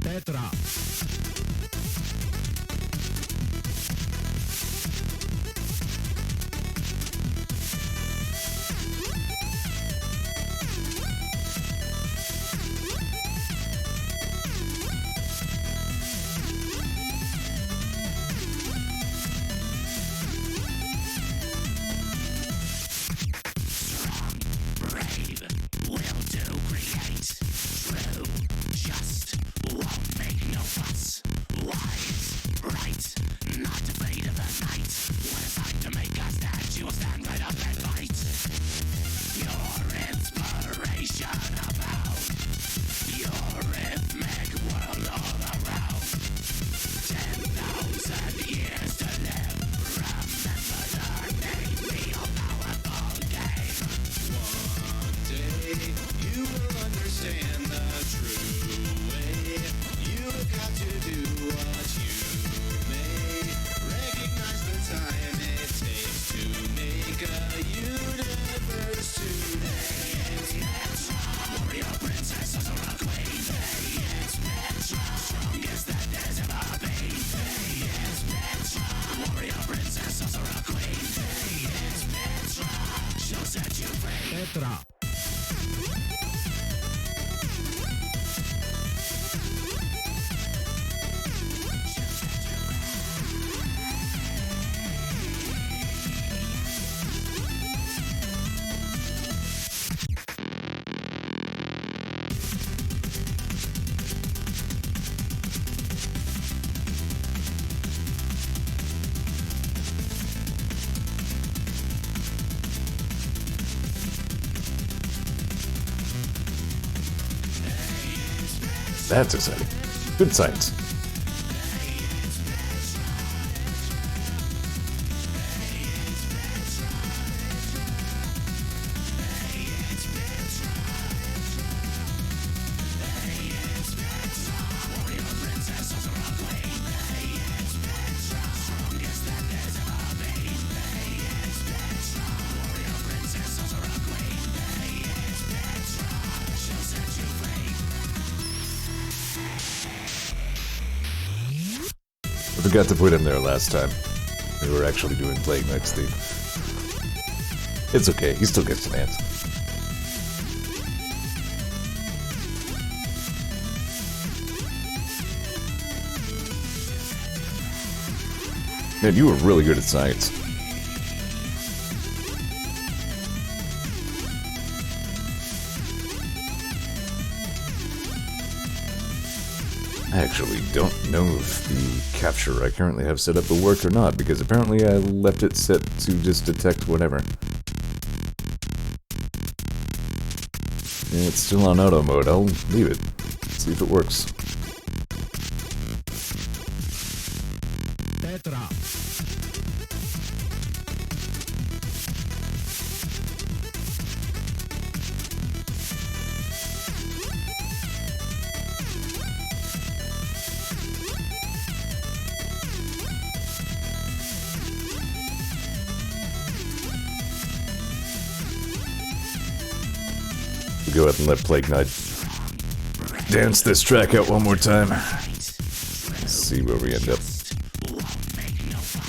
Tetra. Tetra. That's exciting. Good science. I forgot to put him there last time. We were actually doing Plague Knight's theme. It's okay, he still gets an answer. Man, you were really good at science. I actually don't know if the capture I currently have set up will work or not, because apparently I left it set to just detect whatever. It's still on auto mode. I'll leave it. See if it works. Tetra. Go ahead and let Plague Knight dance this track out one more time. Let's see where we end up.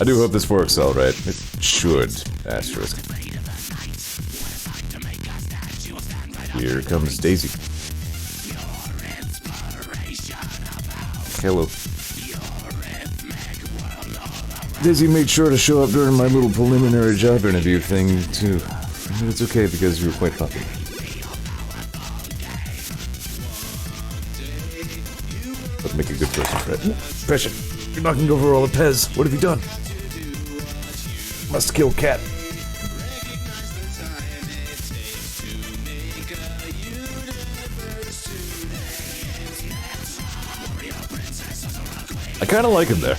I do hope this works alright. It should. Asterisk. Here comes Daisy. Hello. Daisy made sure to show up during my little preliminary job interview thing, too. But it's okay because you were quite popular. Let's make a good first impression. You're knocking over all the Pez. What have you done? Must kill cat. I kind of like him there.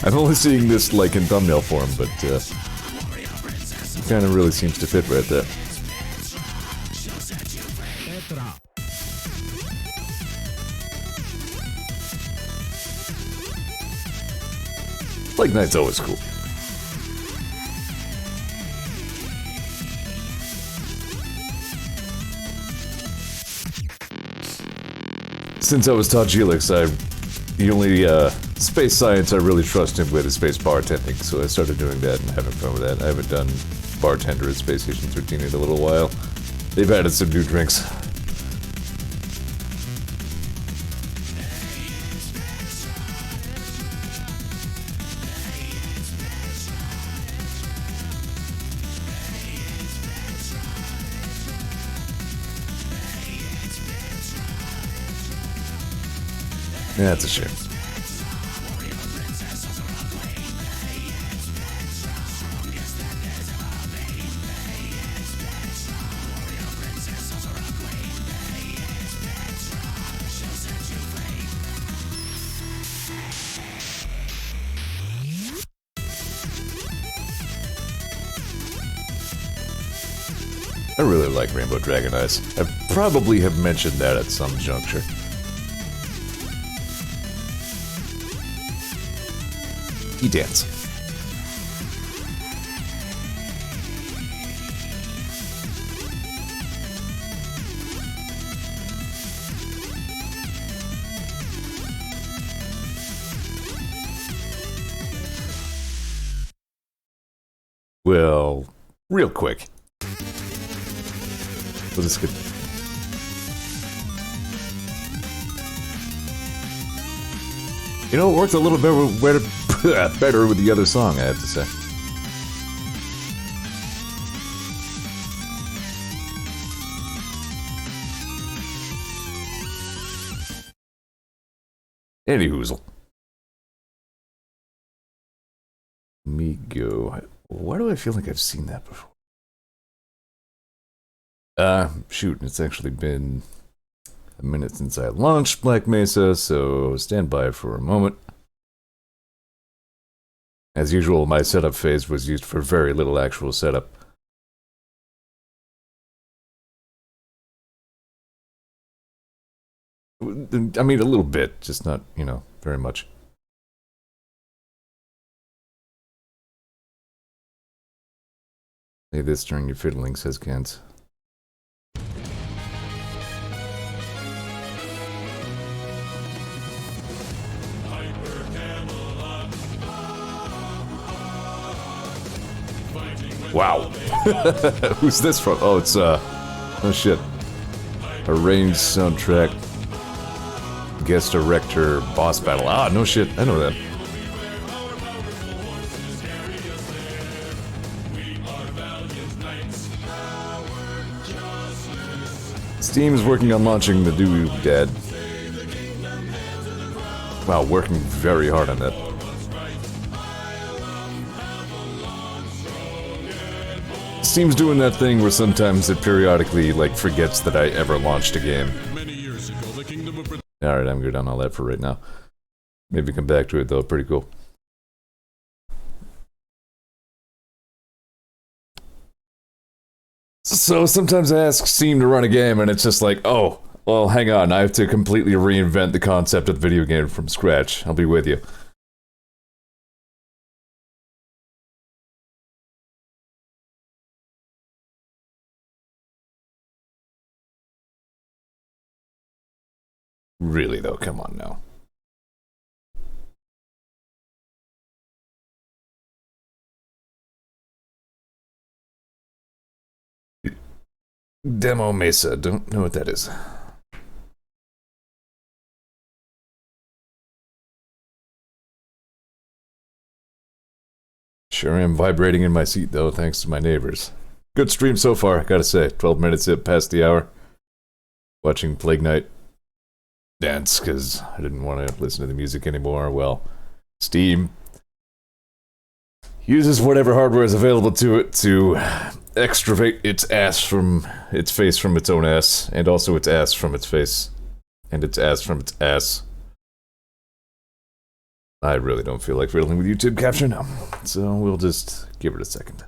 I'm only seeing this like in thumbnail form, but it kind of really seems to fit right there. Plague Knight's always cool. since I was taught Gelix, the only space science I really trust him with is space bartending, so I started doing that and having fun with that. I haven't done bartender at Space Station 13 in a little while. They've added some new drinks. Yeah, that's a shame. I really like Rainbow Dragon Eyes. I probably have mentioned that at some juncture. You dance. Well, real quick. We'll just get... You know, it worked a little better with the other song, I have to say. Any hoozle. Me go. Why do I feel like I've seen that before? Shoot, it's actually been a minute since I launched Black Mesa, so stand by for a moment. As usual, my setup phase was used for very little actual setup. I mean, a little bit, just not, you know, very much. Say this during your fiddling, says Kent. Wow. Who's this from? Oh, it's, oh shit. Arranged soundtrack. Guest director, boss battle. Ah, no shit. I know that. Steam's working on launching the Doodad. Wow, working very hard on that. Steam's doing that thing where sometimes it periodically, like, forgets that I ever launched a game. Alright, I'm good on all that for right now. Maybe come back to it, though. Pretty cool. So sometimes I ask Steam to run a game, and it's just like, oh, well, hang on. I have to completely reinvent the concept of the video game from scratch. I'll be with you. Really, though, come on now. Demo Mesa, don't know what that is. Sure am vibrating in my seat, though, thanks to my neighbors. Good stream so far, I gotta say. 12 minutes past the hour. Watching Plague Knight dance, because I didn't want to listen to the music anymore. Well, Steam uses whatever hardware is available to it to extravate its ass from its face from its own ass, and also its ass from its face, and its ass from its ass. I really don't feel like fiddling with YouTube capture now, so we'll just give it a second.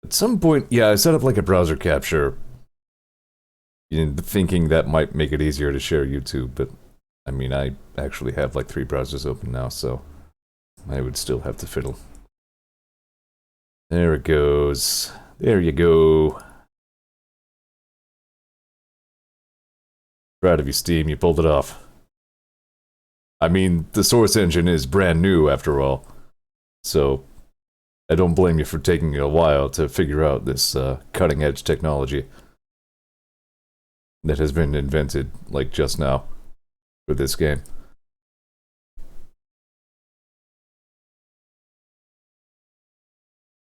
At some point, yeah, I set up like a browser capture, thinking that might make it easier to share YouTube, but I mean, I actually have like 3 browsers open now, so I would still have to fiddle. There it goes. There you go. Proud of you, Steam. You pulled it off. I mean, the Source engine is brand new, after all. So, I don't blame you for taking a while to figure out this cutting-edge technology that has been invented, like, just now, for this game.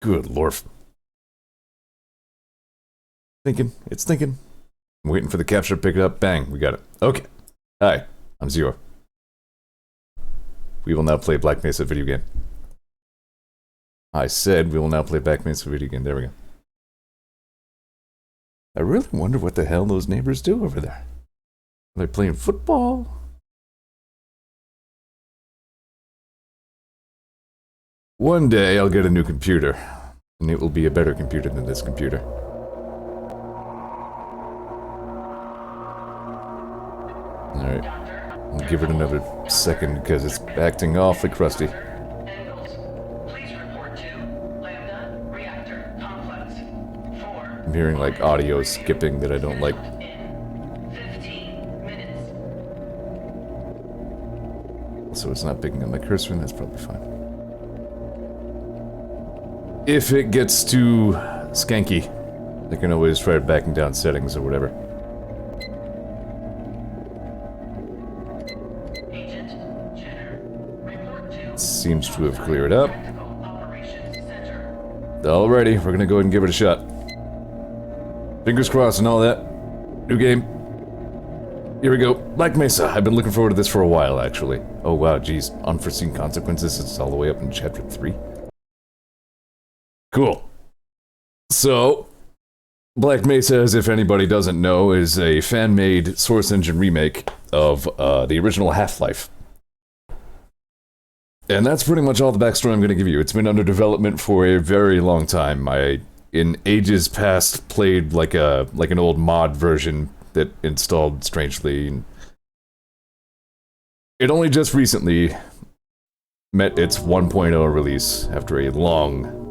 Good lord. It's thinking. I'm waiting for the capture to pick it up. Bang, we got it. Okay. Hi, I'm Zeor. We will now play Black Mesa video game. I said we will now play Black Mesa video game. There we go. I really wonder what the hell those neighbors do over there. Are they playing football? One day I'll get a new computer, and it will be a better computer than this computer. Alright, I'll give it another second because it's acting awfully crusty. I'm hearing like audio skipping that I don't like. So it's not picking up my cursor, and that's probably fine. If it gets too skanky, I can always try backing down settings or whatever. Seems to have cleared up. Alrighty, we're gonna go ahead and give it a shot. Fingers crossed and all that. New game. Here we go. Black Mesa. I've been looking forward to this for a while, actually. Oh wow, geez. Unforeseen consequences. It's all the way up in chapter 3. Cool. So, Black Mesa, as if anybody doesn't know, is a fan-made Source Engine remake of the original Half-Life. And that's pretty much all the backstory I'm going to give you. It's been under development for a very long time. I, in ages past, played like an old mod version that installed strangely. It only just recently met its 1.0 release after a long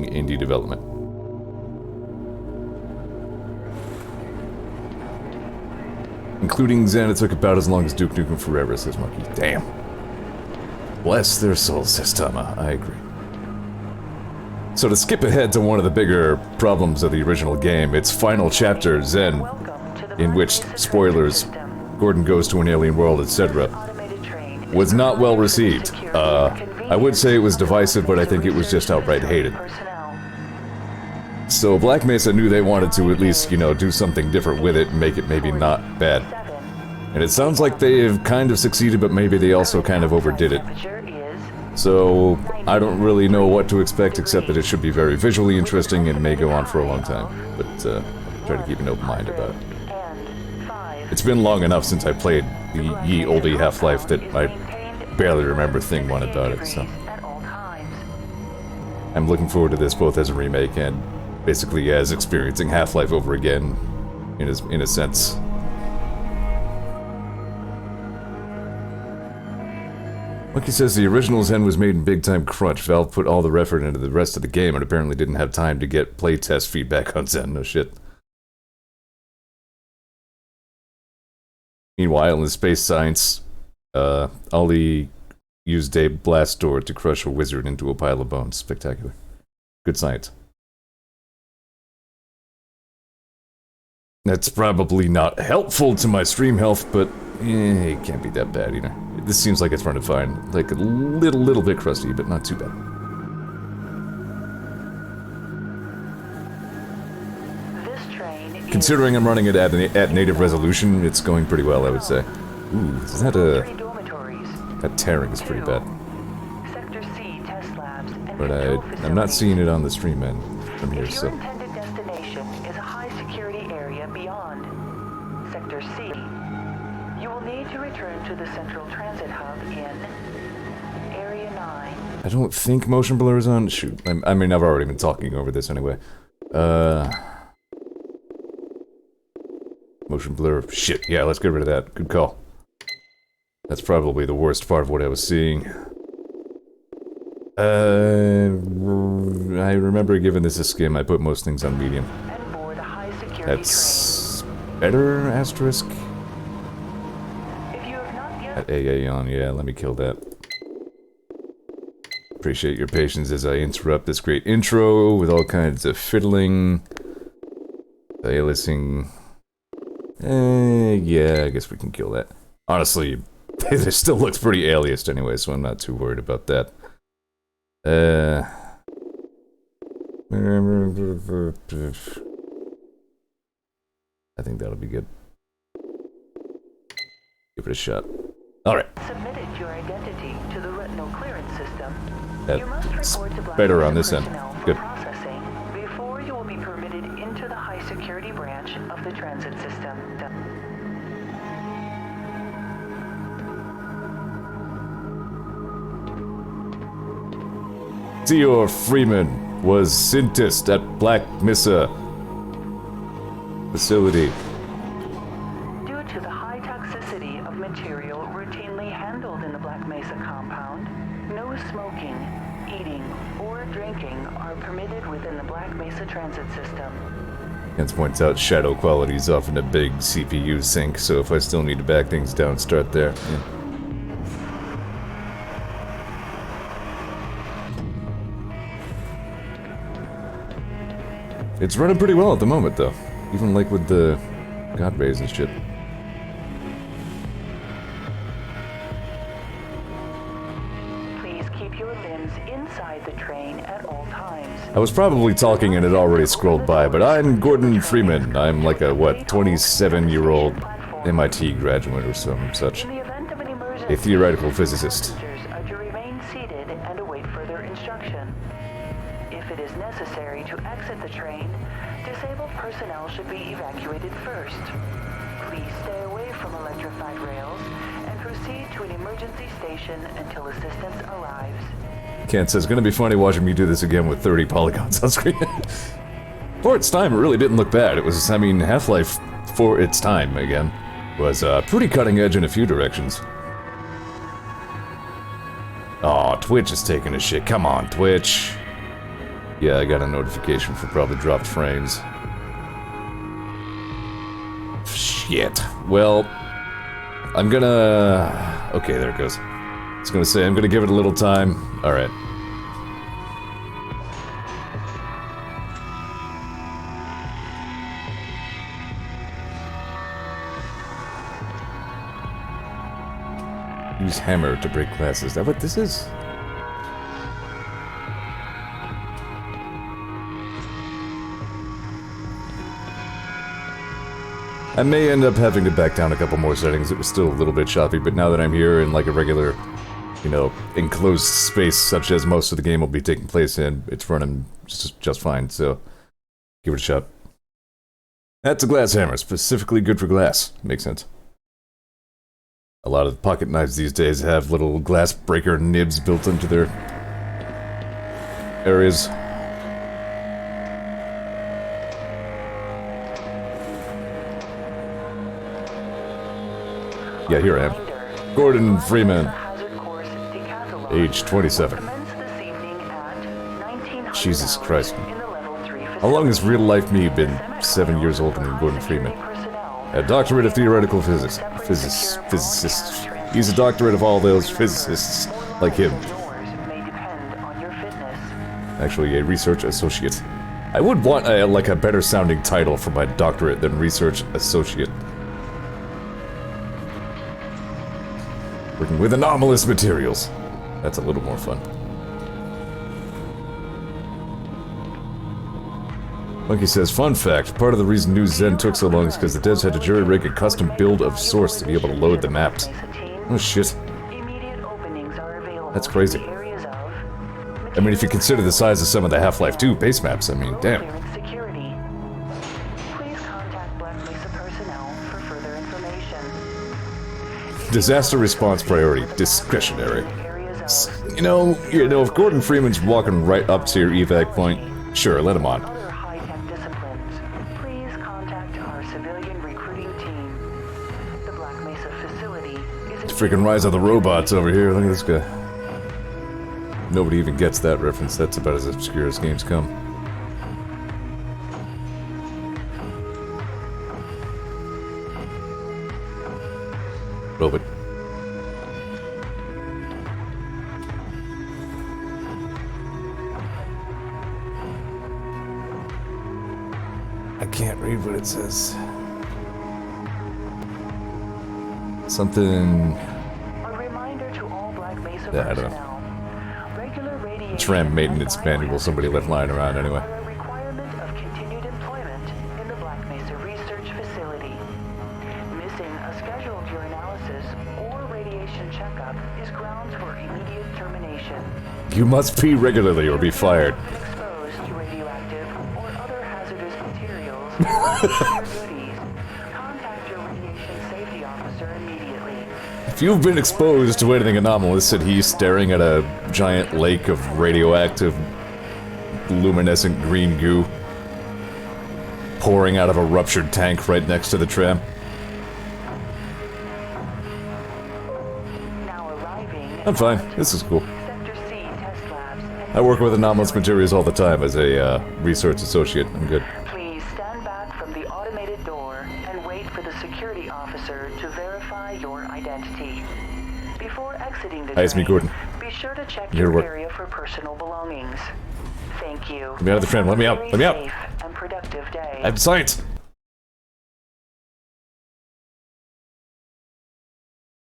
indie development. Including Xana took about as long as Duke Nukem Forever, says Monkey. Damn. Bless their souls, says Tama. I agree. So to skip ahead to one of the bigger problems of the original game, its final chapter, Zen, in which, spoilers, Gordon goes to an alien world, etc., was not well received. I would say it was divisive, but I think it was just outright hated. So Black Mesa knew they wanted to at least, you know, do something different with it and make it maybe not bad. And it sounds like they've kind of succeeded, but maybe they also kind of overdid it. So, I don't really know what to expect except that it should be very visually interesting and may go on for a long time. But, try to keep an open mind about it. It's been long enough since I played the ye olde Half-Life that I barely remember thing one about it, so... I'm looking forward to this both as a remake and basically as experiencing Half-Life over again, in a sense. Monkey says the original Zen was made in big time crunch. Valve put all the effort into the rest of the game and apparently didn't have time to get playtest feedback on Zen. No shit. Meanwhile, in space science, Ollie used a blast door to crush a wizard into a pile of bones. Spectacular. Good science. That's probably not helpful to my stream health, but it can't be that bad either. This seems like it's running fine. Like a little bit crusty, but not too bad. Considering I'm running it at native resolution, it's going pretty well, I would say. Ooh, is that a... That tearing is pretty bad. But I'm not seeing it on the stream end from here, so... Your intended destination is a high-security area beyond Sector C. You will need to return to the Central Transit Hub in Area 9. I don't think motion blur is on. Shoot. I mean, I've already been talking over this anyway. Motion blur. Shit. Yeah, let's get rid of that. Good call. That's probably the worst part of what I was seeing. I remember giving this a skim. I put most things on medium. And board a high-security That's better, asterisk? If you have not yet... At AA on, yeah, let me kill that. Appreciate your patience as I interrupt this great intro with all kinds of fiddling, aliasing. Yeah, I guess we can kill that. Honestly, it still looks pretty aliased anyway, so I'm not too worried about that. I think that'll be good. Give it a shot. Alright. Submitted your identity to the retinal clearance system. You must That's report to Black better Mesa on this end. personnel for Good. processing before you will be permitted into the high security branch of the transit system. Zeor Freeman was sentenced at Black Mesa facility. Due to the high toxicity of material routinely handled in the Black Mesa compound, no smoking, eating, or drinking are permitted within the Black Mesa transit system. Hence points out shadow quality is often a big CPU sink, so if I still need to back things down, start there. Yeah. It's running pretty well at the moment, though. Even like with the God rays and shit. Please keep your limbs inside the train at all times. I was probably talking and it already scrolled by, but I'm Gordon Freeman. I'm like a, what, 27-year-old MIT graduate or some such. In the event of an emergency, A theoretical physicist. passengers are to remain seated and await further instruction. If it is necessary to exit the train, disabled personnel should be evacuated first. Please stay away from electrified rails and proceed to an emergency station until assistance arrives. Kent says, gonna be funny watching me do this again with 30 polygons on screen. For its time, it really didn't look bad. It was, I mean, Half-Life, for its time, again, was pretty cutting edge in a few directions. Aw, Twitch is taking a shit. Come on, Twitch. Yeah, I got a notification for probably dropped frames. Shit. Well, I'm gonna... Okay, there it goes. I was gonna say, I'm gonna give it a little time. Alright. Use hammer to break glass. Is that what this is? I may end up having to back down a couple more settings. It was still a little bit choppy, but now that I'm here in like a regular, you know, enclosed space such as most of the game will be taking place in, it's running just fine, so give it a shot. That's a glass hammer, specifically good for glass. Makes sense. A lot of pocket knives these days have little glass breaker nibs built into their areas. Yeah, here I am. Gordon Freeman. Age 27. Jesus Christ. How long has real-life me been 7 years older than Gordon Freeman? A doctorate of theoretical physics. Physicist. He's a doctorate of all those physicists like him. Actually, a research associate. I would want like a better sounding title for my doctorate than research associate. Working with anomalous materials. That's a little more fun. Monkey says, fun fact, part of the reason New Zen took so long is because the devs had to jury-rig a custom build of Source to be able to load the maps. Oh shit. That's crazy. I mean, if you consider the size of some of the Half-Life 2 base maps, I mean, damn. Disaster response priority, discretionary. You know, if Gordon Freeman's walking right up to your evac point, sure, let him on. Freaking rise of the robots over here. Look at this guy. nobody even gets that reference. That's about as obscure as games come. Open. I can't read what it says. Something... A reminder to all Black Mesa Yeah, I don't know. personnel. Regular radiation Tram maintenance and manual somebody left lying around anyway. are a requirement of continued employment in the Black Mesa Research Facility. Missing a scheduled urinalysis or radiation checkup is grounds for immediate termination. You must pee regularly or be fired. If you've been exposed to radioactive or other hazardous materials or your duties, contact your radiation safety officer immediately. If you've been exposed to anything anomalous, said he, staring at a giant lake of radioactive, luminescent green goo pouring out of a ruptured tank right next to the tram. Now arriving I'm fine. This is cool. Sector C test labs. I work with anomalous materials all the time as a research associate. I'm good. Please stand back from the automated door and wait for the security officer to verify your identity. Before exiting the Hi, it's me, train, Gordon. be sure to check Here to your work. area for personal belongings. Thank you. Let me out of the tram. Let me out. Let me out. Safe and productive day. I have science.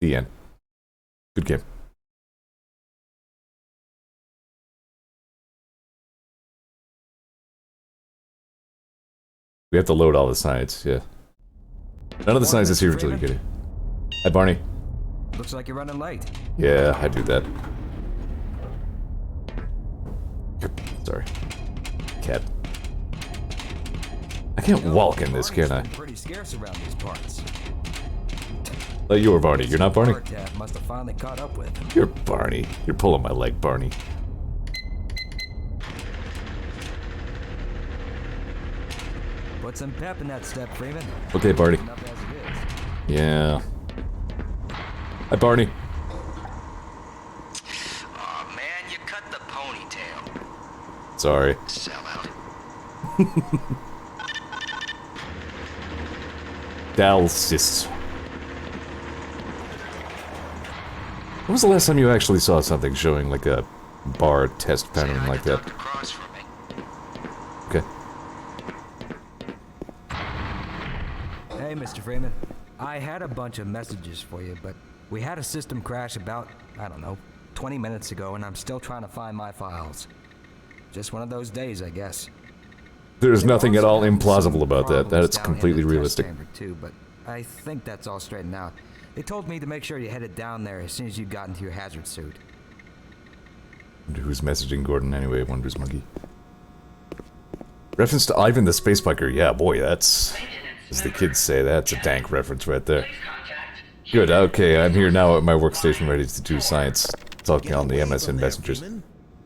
The end. Good game. We have to load all the science, yeah. None of the science is here until you get it. Hi, Barney. Looks like you're running late. Yeah, I do that. Sorry. Cat. I can't walk in this, can I? Pretty scarce around these parts. You're Barney. You're not Barney? Tap must have finally caught up with him. You're Barney. You're pulling my leg, Barney. Put some pep in that step, Freeman. Okay, Barney. Enough as it is. Yeah. Hi, Barney. Aw, man, you cut the ponytail. Sorry. Sell out. Dalsis. When was the last time you actually saw something showing like a bar test pattern like that? Dr. Cross for me. Okay. Hey, Mr. Freeman. I had a bunch of messages for you, but we had a system crash about, I don't know, 20 minutes ago, and I'm still trying to find my files. Just one of those days, I guess. There's nothing at all implausible about that. Problems That's down completely in the test realistic. chamber too, but I think that's all straightened out. They told me to make sure you headed down there as soon as you got into your hazard suit. Wonder who's messaging Gordon anyway, wonders Monkey. Reference to Ivan the Space Biker. Yeah, boy, that's... as the kids say, that's a dank reference right there. Good, okay, I'm here now at my workstation ready to do science. Talking on the MSN messengers.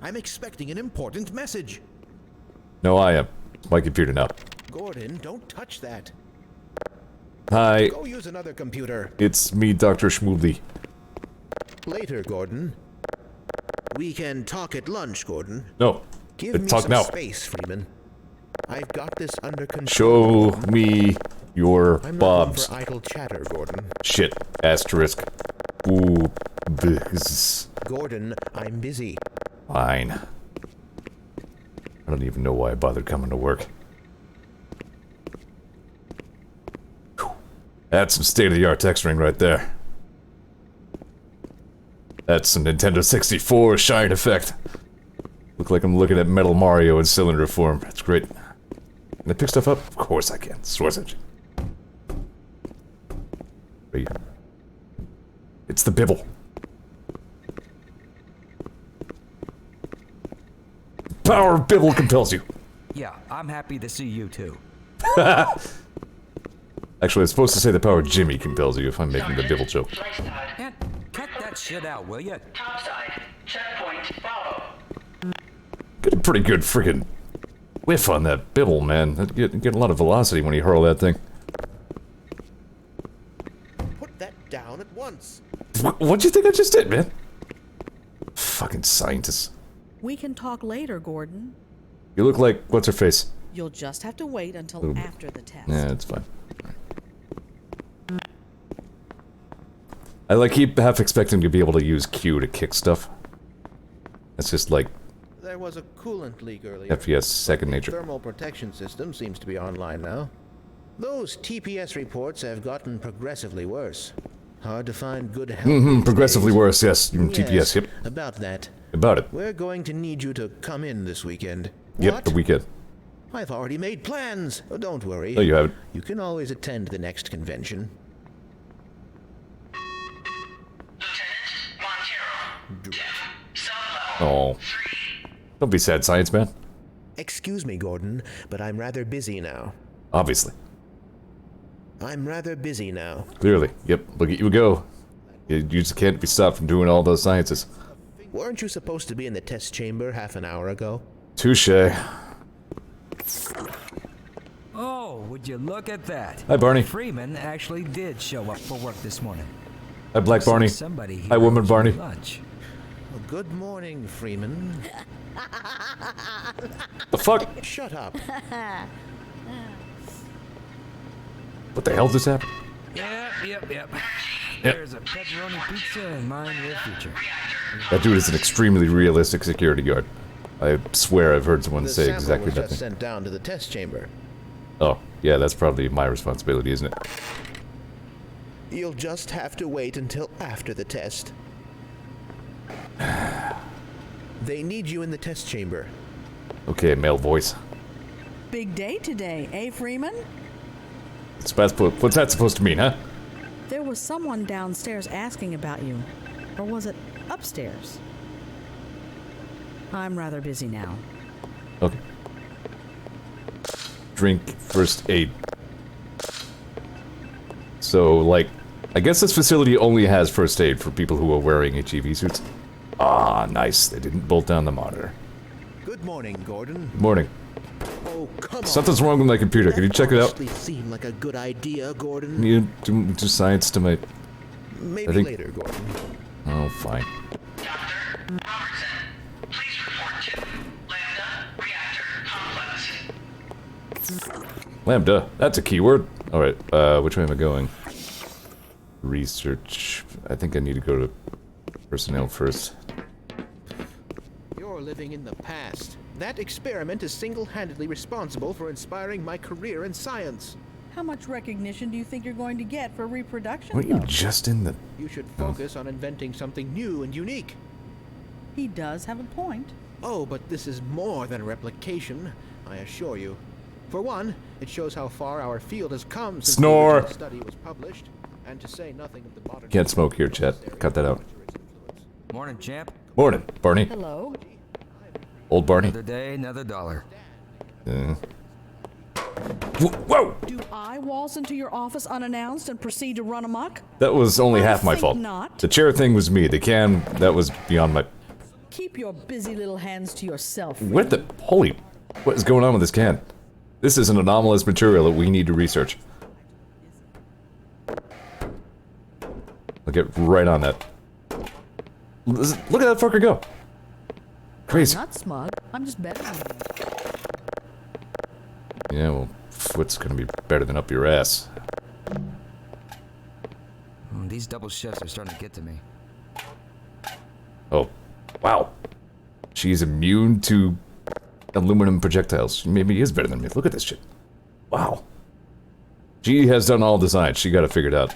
I'm expecting an important message. No, I am. It's my computer now. Gordon, don't touch that. Hi, Go use another computer. it's me, Dr. Schmooley. Later, Gordon. We can talk at lunch, Gordon. No, Give me talk some now. space, Freeman. I've got this under Show control. me your I'm not one bobs. for idle chatter, Gordon. Shit, asterisk. Ooh, bzz. Gordon, I'm busy. Fine. I don't even know why I bothered coming to work. Whew. That's some state-of-the-art texturing right there. That's some Nintendo 64 shine effect. Look like I'm looking at Metal Mario in cylinder form. That's great. Can I pick stuff up? Of course I can. Source engine. Wait. It's the Bibble. Power of Bibble compels you. Yeah, I'm happy to see you too. Actually, I'm supposed to say the power of Jimmy compels you if I'm making the Bibble joke. Man, cut that shit out, will ya? Topside. Checkpoint follow. Get a pretty good friggin' whiff on that Bibble, man. Get a lot of velocity when you hurl that thing. Put that down at once. What'd you think I just did, man? Fucking scientists. We can talk later, Gordon. You look like what's her face? You'll just have to wait until Little bit. after the test. Yeah, it's fine. I like keep half expecting to be able to use Q to kick stuff. That's just like There was a coolant leak earlier. FPS second The nature. thermal protection system seems to be online now. Those TPS reports have gotten progressively worse. Hard to find good help. these Progressively days. worse, yes. TPS, Yes, yep. about that. About it. We're going to need you to come in this weekend. Yep, What? the weekend. I've already made plans. Oh, don't worry. No, you haven't. You can always attend the next convention. Lieutenant Montero. Depth. Sublevel. Oh. 3. Don't be sad, science man. Excuse me, Gordon, but I'm rather busy now. Obviously. I'm rather busy now. Clearly. Yep, look at you go. You just can't be stopped from doing all those sciences. Weren't you supposed to be in the test chamber half an hour ago? Touche. Oh, would you look at that? Hi, Barney. Freeman actually did show up for work this morning. Hi, Black Looks like Barney. Somebody here Hi, Woman owes you Barney. Lunch. Well, good morning, Freeman. The fuck? Shut up. What the hell just happened? Yep. There's a pepperoni pizza and mind your future. That dude is an extremely realistic security guard. I swear I've heard someone The say sample exactly was that just thing. sent down to the test chamber. Oh, yeah, that's probably my responsibility, isn't it? You'll just have to wait until after the test. They need you in the test chamber. Okay, male voice. Big day today, eh, Freeman? What's that supposed to mean, huh? There was someone downstairs asking about you. Or was it upstairs? I'm rather busy now. Okay. Drink first aid. So, like, I guess this facility only has first aid for people who are wearing HEV suits. Ah, nice. They didn't bolt down the monitor. Good morning, Gordon. Good morning. Oh, come on. Something's wrong with my computer. Can you check it out? Honestly seem like a good idea, Gordon. Can you do science to my... Maybe think- later, Gordon. Oh, fine. Dr. Robertson, please report to Lambda Reactor Complex. Lambda. That's a keyword. Alright, which way am I going? Research. I think I need to go to personnel first. You're living in the past. That experiment is single-handedly responsible for inspiring my career in science. How much recognition do you think you're going to get for reproduction, Weren't you though? just in the... You should focus on inventing something new and unique. He does have a point. Oh, but this is more than a replication, I assure you. For one, it shows how far our field has come since Snore. the original study was published, and to say nothing of the modern... Can't smoke here, chat. Cut that out. Morning, champ. Morning, Barney. Hello? Old Barney. Another day, another dollar. Whoa! Do I waltz into your office unannounced and proceed to run amok? That was only I half my think fault. not. The chair thing was me. The can, that was beyond my... Keep your busy little hands to yourself. What the... Holy... What is going on with this can? This is an anomalous material that we need to research. I'll get right on that. Look at that fucker go. Crazy. Not smug. I'm just better than you. Yeah, well, foot's gonna be better than up your ass. These double shifts are starting to get to me. Oh, wow. She's immune to aluminum projectiles. She maybe is better than me. Look at this shit. Wow. She has done all design. She got it figured out.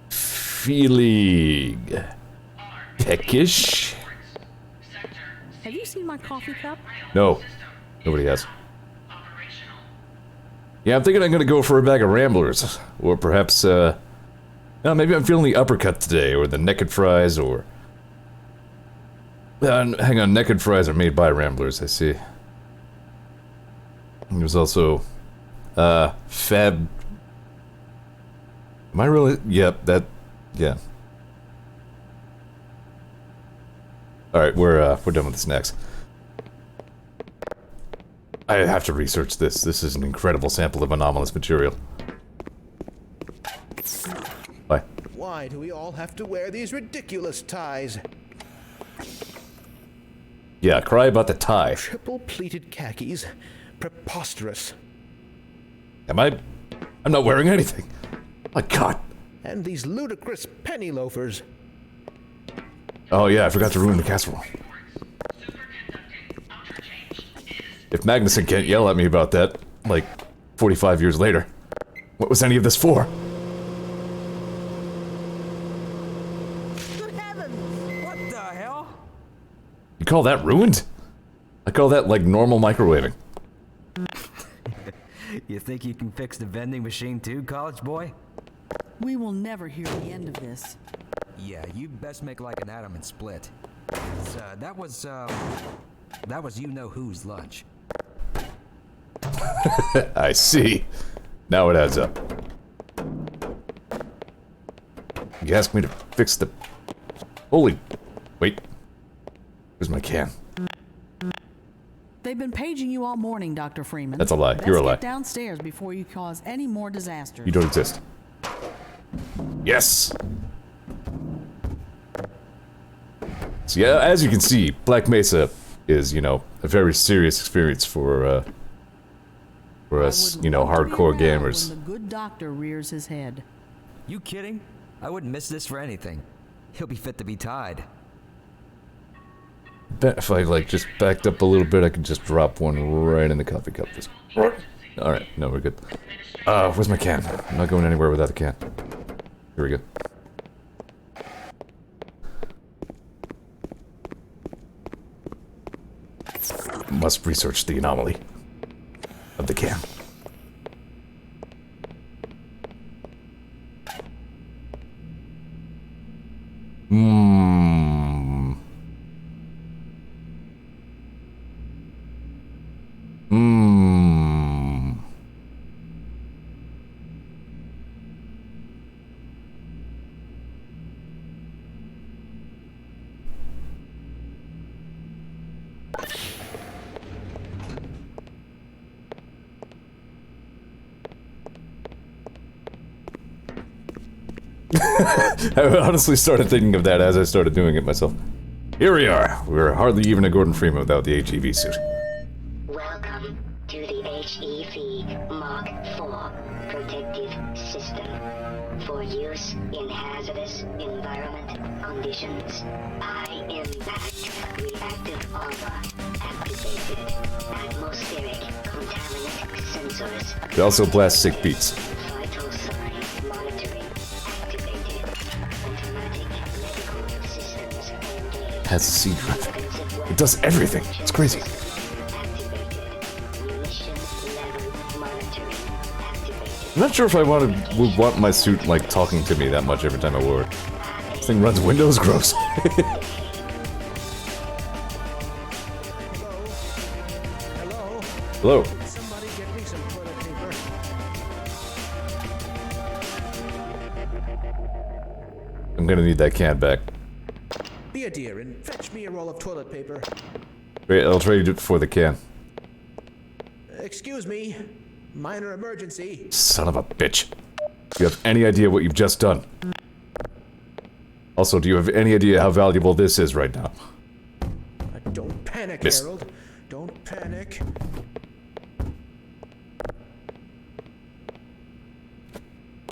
Feeling peckish? Have you seen my coffee cup? No, nobody has. Yeah, I'm thinking I'm gonna go for a bag of Ramblers, or perhaps, no, maybe I'm feeling the uppercut today, or the naked fries, or... hang on, naked fries are made by Ramblers, I see. And there's also, Fab... Am I really... Yep, that... Yeah. Alright, we're done with the snacks. I have to research this. This is an incredible sample of anomalous material. Bye. Why do we all have to wear these ridiculous ties? Yeah, cry about the tie. Triple pleated khakis? Preposterous. Am I? I'm not wearing anything. My God. And these ludicrous penny loafers. Oh yeah, I forgot to ruin the casserole. If Magnuson can't yell at me about that, like, 45 years later, what was any of this for? Good heavens! What the hell? You call that ruined? I call that, like, normal microwaving. You think you can fix the vending machine too, college boy? We will never hear the end of this. Yeah, you best make like an atom and split. That was you-know-who's lunch. I see. Now it adds up. You asked me to fix the... Holy... Wait. Where's my can? They've been paging you all morning, Dr. Freeman. That's a lie. You're a lie. Get downstairs before you cause any more disasters. You don't exist. Yes! So yeah, as you can see, Black Mesa is, you know, a very serious experience for us, you know, hardcore gamers. When the good doctor rears his head. You kidding? I wouldn't miss this for anything. He'll be fit to be tied. Bet if I, like, just backed up a little bit, I could just drop one right in the coffee cup. Just... Alright, no, we're good. Where's my can? I'm not going anywhere without a can. Here we go. Must research the anomaly of the can. I honestly started thinking of that as I started doing it myself. Here we are. We're hardly even a Gordon Freeman without the HEV suit. Welcome to the HEV Mark IV protective system for use in hazardous environment conditions. High impact reactive armor activated. Atmospheric contaminant sensors. It also blasts sick beats. Vital sign monitoring activated. Automatic medical systems engaged. Has a seed drive. It does everything. It's crazy. I'm not sure if I would want my suit, like, talking to me that much every time I wore it. This thing runs Windows? Gross. Hello? Hello. Somebody get me some toilet paper. I'm gonna need that can back. Be a dear and fetch me a roll of toilet paper. Wait, I'll trade it for the can. Excuse me. Minor emergency. Son of a bitch. Do you have any idea what you've just done? Also, do you have any idea how valuable this is right now? Don't panic, Miss. Harold. Don't panic.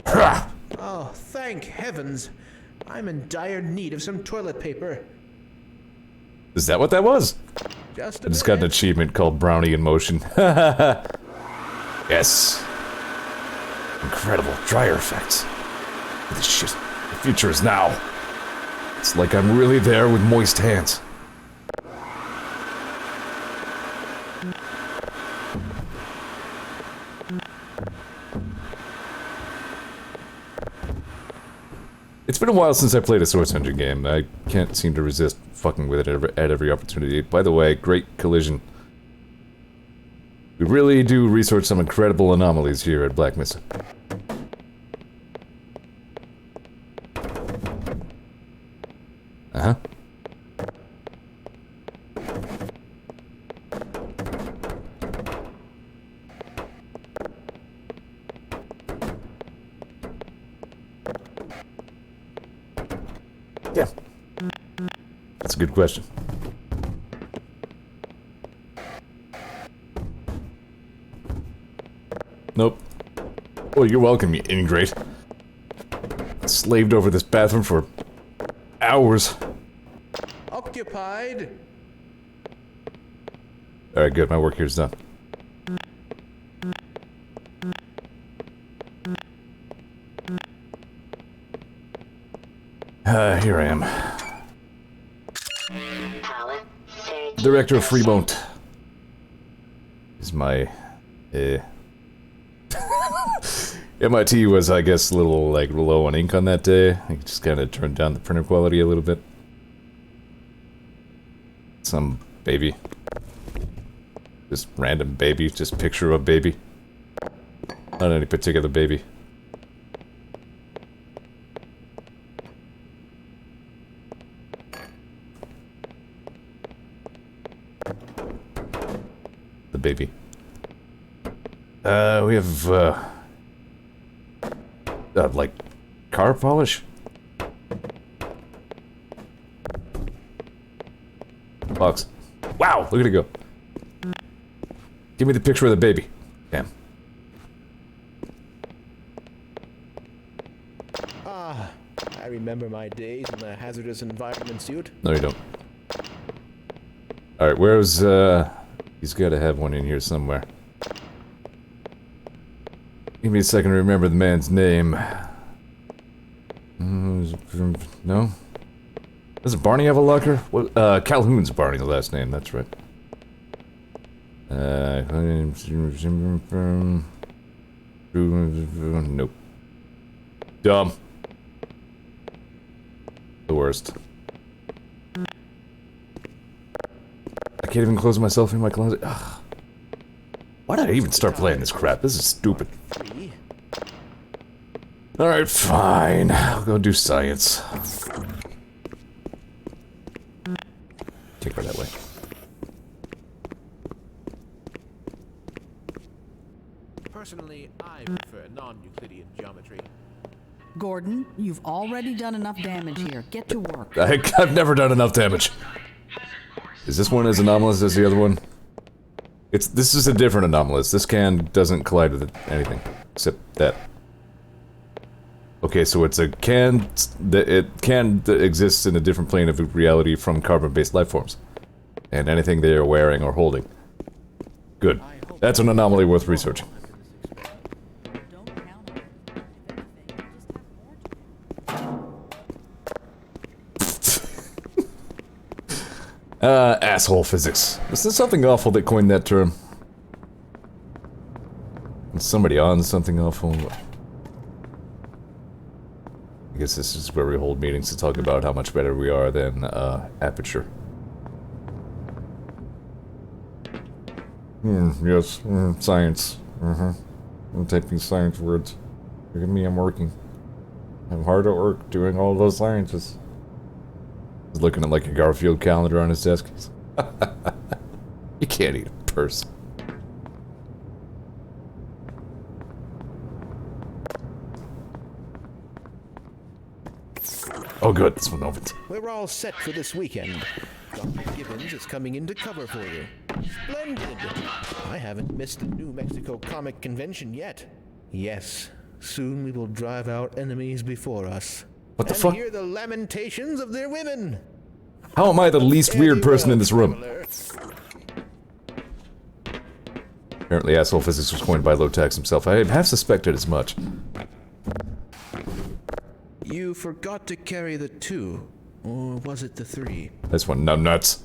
Hurrah! Oh, thank heavens. I'm in dire need of some toilet paper. Is that what that was? Just a I just got an minute. achievement called Brownie in Motion. Yes. Incredible dryer effects. This shit. The future is now. It's like I'm really there with moist hands. It's been a while since I played a Source Engine game. I can't seem to resist fucking with it at every opportunity. By the way, great collision. We really do research some incredible anomalies here at Black Mesa. Uh-huh. Yeah. That's a good question. Nope. Oh, you're welcome, you ingrate. Slaved over this bathroom for hours. Occupied. Alright, good. My work here's done. Here I am. Power surge. Director of Fremont. Is my... MIT was, I guess, a little, like, low on ink on that day. I just kind of turned down the printer quality a little bit. Some baby. Just random baby, just picture of a baby. Not any particular baby. The baby. We have, like, car polish? Box. Wow, look at it go. Give me the picture of the baby. Damn. Ah, I remember my days in the hazardous environment suit. No, you don't. Alright, where's, he's gotta have one in here somewhere. Give me a second to remember the man's name. No? Doesn't Barney have a locker? What, Calhoun's Barney, the last name, that's right. Nope. Dumb. The worst. I can't even close myself in my closet. Ugh. Why did I even start playing this crap? This is stupid. Alright, fine. I'll go do science. Can't go that way. Personally, I prefer non-Euclidean geometry. Gordon, you've already done enough damage here. Get to work. I've never done enough damage. Is this one as anomalous as the other one? This is a different anomalous. This can doesn't collide with anything except that. Okay, so it's a can that it can exist in a different plane of reality from carbon-based life forms, and anything they are wearing or holding. Good. That's an anomaly worth researching. Don't count on it. Just have more. Asshole physics. Was there something awful that coined that term? Is somebody on something awful? I guess this is where we hold meetings to talk about how much better we are than, Aperture. Yes, science. I'm typing science words. Look at me, I'm working. I'm hard at work doing all those sciences. He's looking at like a Garfield calendar on his desk. You can't eat a person. Oh good, this one opened. We're all set for this weekend. Dr. Gibbons is coming in to cover for you. Splendid! I haven't missed the New Mexico Comic Convention yet. Yes, soon we will drive out enemies before us. What the and fuck? hear the lamentations of their women. How am I the least weird person in this room? Apparently asshole physics was coined by Lotax himself. I half suspected as much. You forgot to carry the 2. Or was it the 3? This one numbnuts.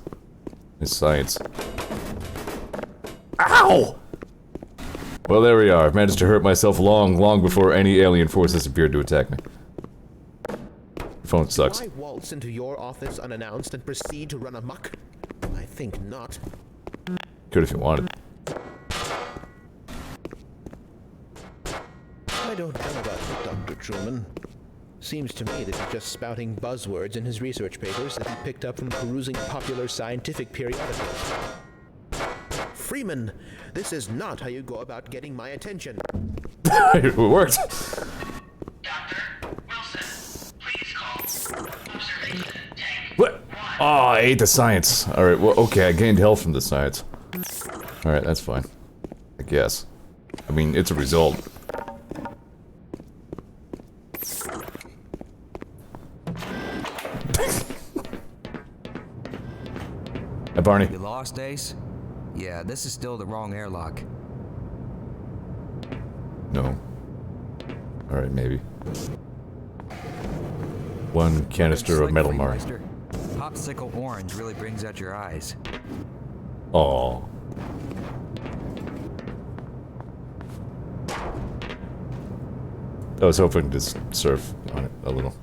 It's science. Ow! Well, there we are. I've managed to hurt myself long before any alien forces appeared to attack me. The phone sucks. Why waltz into your office unannounced and proceed to run amok? I think not. Could if you wanted. I don't know about you, Dr. Truman. Seems to me that he's just spouting buzzwords in his research papers that he picked up from perusing popular scientific periodicals. Freeman, this is not how you go about getting my attention. It worked. Doctor Wilson, please call. Observation tank. What? Oh, I ate the science. Alright, well, okay, I gained health from the science. Alright, that's fine. I guess. I mean, it's a result. Hey, Barney. You lost, Ace? Yeah, this is still the wrong airlock. No. Alright, maybe. One canister of metal mark. Meister. Popsicle orange really brings out your eyes. Aww. I was hoping to surf on it a little.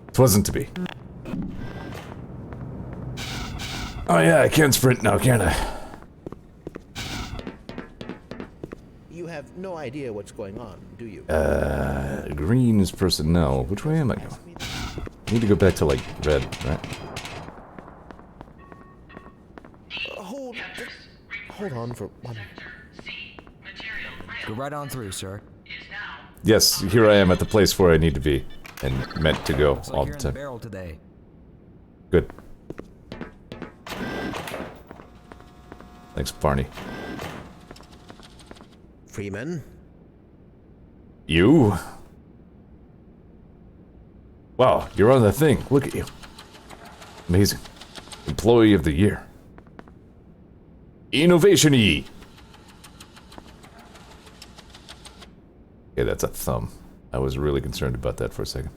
It wasn't to be. Oh yeah, I can sprint now, can't I? You have no idea what's going on, do you? Green is personnel. Which way am I going? I need to go back to, like, red, right? Hold on for one. Go right on through, sir. Yes, here I am at the place where I need to be. And meant to go Looks like all you're the in the time. barrel today. Good. Thanks, Barney. Freeman? You? Wow, you're on the thing. Look at you. Amazing. Employee of the Year. Innovation-y! Okay, that's a thumb. I was really concerned about that for a second.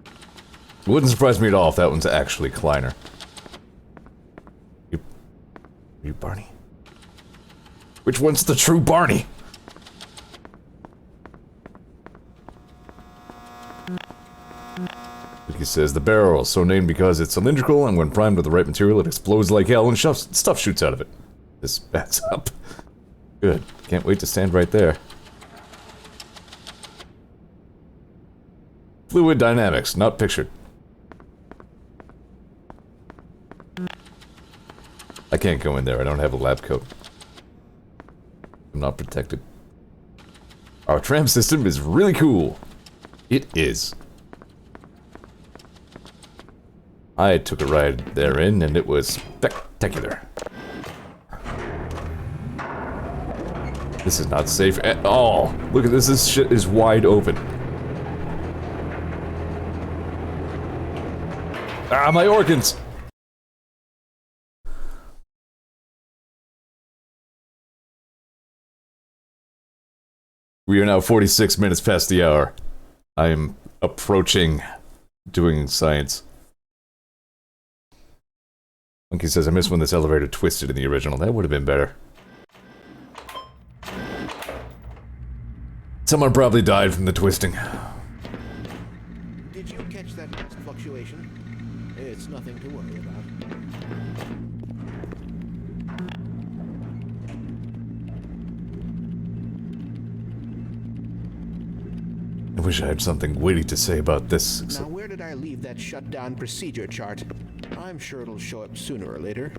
It wouldn't surprise me at all if that one's actually Kleiner. You Barney? Which one's the true Barney? He says the barrel, so named because it's cylindrical, and when primed with the right material, it explodes like hell, and stuff shoots out of it. This backs up. Good. Can't wait to stand right there. Fluid dynamics, not pictured. I can't go in there. I don't have a lab coat. I'm not protected. Our tram system is really cool. It is. I took a ride therein, and it was spectacular. This is not safe at all. Look at this. This shit is wide open. Ah, my organs! We are now 46 minutes past the hour. I am approaching doing science. Monkey says, I miss when this elevator twisted in the original. That would have been better. Someone probably died from the twisting. Did you catch that last fluctuation? It's nothing to worry about. I wish I had something witty to say about this. Now, where did I leave that shutdown procedure chart? I'm sure it'll show up sooner or later.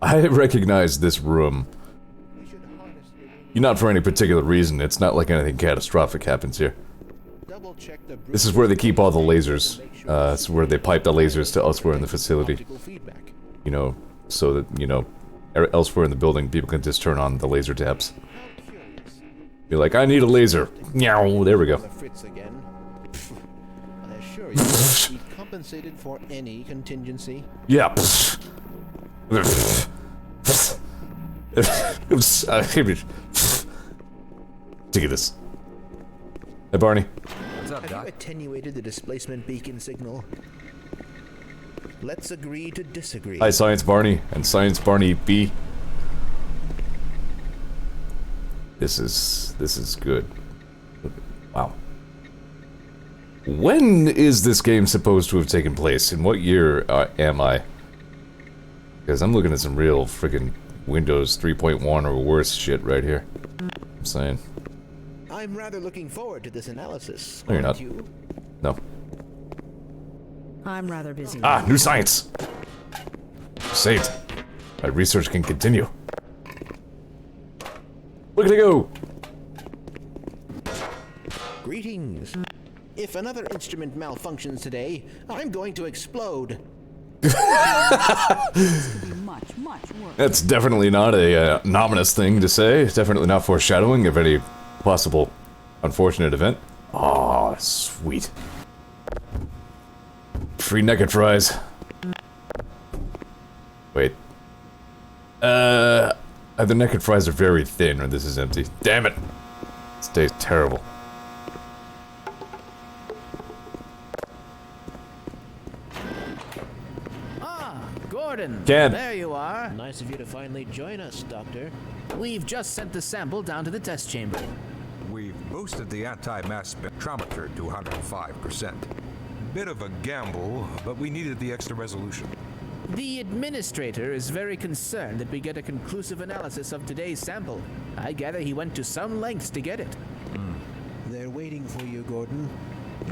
I recognize this room. Not for any particular reason. It's not like anything catastrophic happens here. This is where they keep all the lasers. It's where they pipe the lasers to elsewhere in the facility. You know, so that, you know, elsewhere in the building, people can just turn on the laser tabs. You're like, I need a laser. Meow, there we go. I assure you, you'll be compensated for any contingency. Yeah. Take this. Hey, Barney. What's up, Have you Doc? attenuated the displacement beacon signal? Let's agree to disagree. Hi, Science Barney and Science Barney B. This is good. Wow. When is this game supposed to have taken place? In what year am I? Because I'm looking at some real friggin' Windows 3.1 or worse shit right here. I'm saying. I'm rather looking forward to this analysis. No, you're aren't not. you? No. I'm rather busy. Ah, new science! Saved. My research can continue. Look at it go! Greetings. If another instrument malfunctions today, I'm going to explode. This could be much, much worse. That's definitely not a an ominous thing to say. Definitely not foreshadowing of any possible unfortunate event. Aw, sweet. Free naked fries. Wait. Either naked fries are very thin or this is empty. Damn it! This tastes terrible. Gordon, Ken. there you are. Nice of you to finally join us, Doctor. We've just sent the sample down to the test chamber. We've boosted the anti-mass spectrometer to 105%. Bit of a gamble, but we needed the extra resolution. The administrator is very concerned that we get a conclusive analysis of today's sample. I gather he went to some lengths to get it. They're waiting for you, Gordon.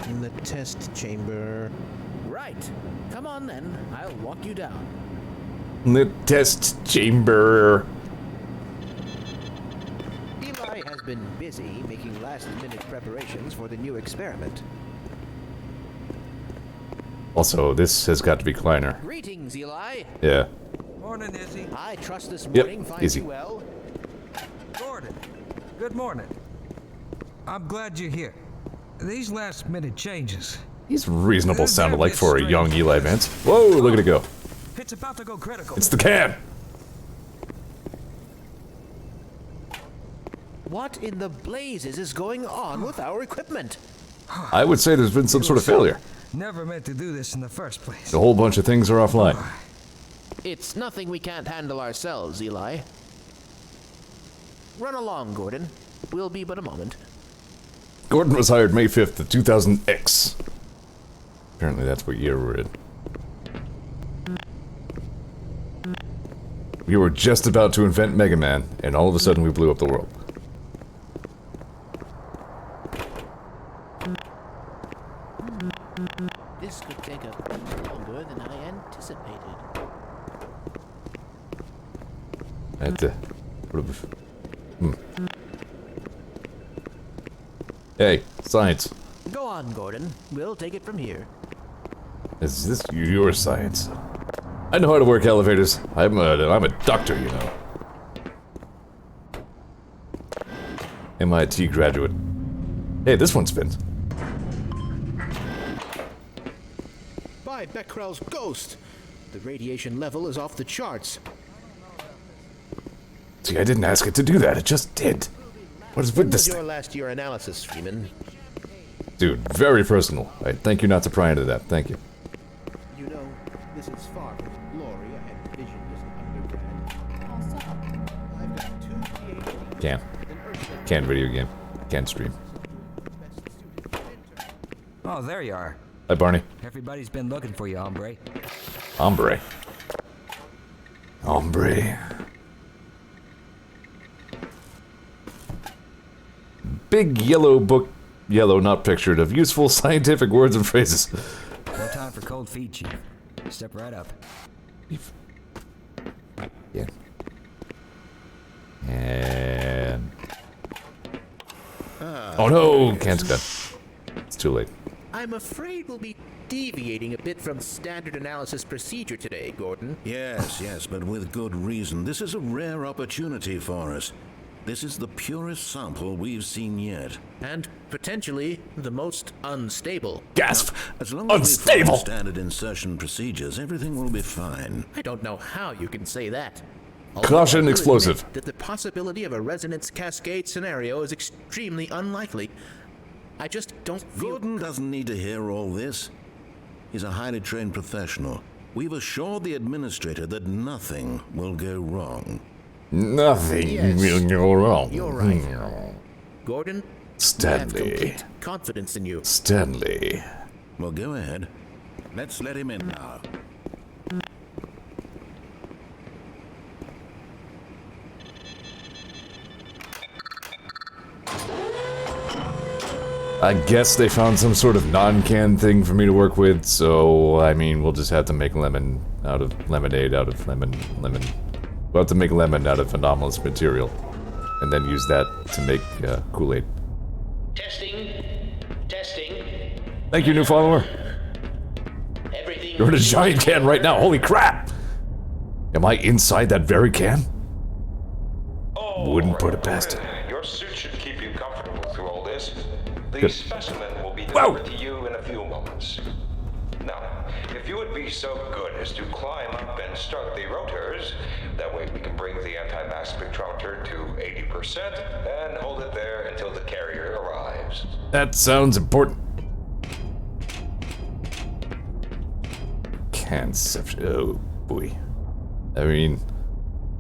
In the test chamber. Right. Come on then, I'll walk you down. The test chamber. Eli has been busy making last-minute preparations for the new experiment. Also, this has got to be Kleiner. Greetings, Eli. Yeah. Morning, Izzy. I trust this Yep, morning finds easy. you well. Gordon. Good morning. I'm glad you're here. These last-minute changes. He's reasonable sounded like They're for a strange. young Eli Vance. Whoa, look at it go. It's about to go critical. It's the can! What in the blazes is going on with our equipment? I would say there's been some sort of failure. Never meant to do this in the first place. A whole bunch of things are offline. It's nothing we can't handle ourselves, Eli. Run along, Gordon. We'll be but a moment. Gordon was hired May 5th of 2000X. Apparently that's what year we're in. We were just about to invent Mega Man, and all of a sudden we blew up the world. This could take a bit longer than I anticipated. I had to... Hey, science. Go on, Gordon. We'll take it from here. Is this your science? I know how to work elevators. I'm a doctor, you know. MIT graduate. Hey, this one spins. By Becquerel's ghost! The radiation level is off the charts. See, I didn't ask it to do that. It just did. What is with this Your thing? last year analysis, Freeman. Dude, very personal. I thank you not to pry into that. Thank you. You know, this is far from the glory I had envisioned as an undergrad. I've got 2 PhDs Can. in earth Can video game. Can stream. Oh, there you are. Hi, Barney. Everybody's been looking for you, hombre. Hombre. Hombre. Big yellow book, yellow not pictured, of useful scientific words and phrases. No time for cold feet, Chief. Step right up. Yeah. And... oh no! Can's gun. It's too late. I'm afraid we'll be deviating a bit from standard analysis procedure today, Gordon. Yes, but with good reason. This is a rare opportunity for us. This is the purest sample we've seen yet. And potentially the most unstable. Gasp! As long as we Unstable! follow standard insertion procedures, everything will be fine. I don't know how you can say that. Caution, I will explosive. admit that the possibility of a resonance cascade scenario is extremely unlikely. I just don't feel... Gordon doesn't need to hear all this. He's a highly trained professional. We've assured the administrator that nothing will go wrong. Nothing Yes. will go wrong. You're right. Gordon, I have Stanley. complete confidence in you. Stanley. Well, go ahead. Let's let him in now. I guess they found some sort of non-can thing for me to work with, so, I mean, we'll just have to make lemon out of lemonade, out of lemon. We'll have to make lemon out of anomalous material, and then use that to make Kool-Aid. Testing. Testing. Thank you, new follower. Everything. You're in a giant can right now. Holy crap! Am I inside that very can? Wouldn't put it past it. Your suit should keep you comfortable through all this. The Good. specimen will be Whoa. delivered to you in a few moments. Now, if you would be so good as to climb up and start the rotors, that way we can bring the anti-mass spectrometer to 80% and hold it there until the carrier arrives. That sounds important. Conception. Oh boy. I mean,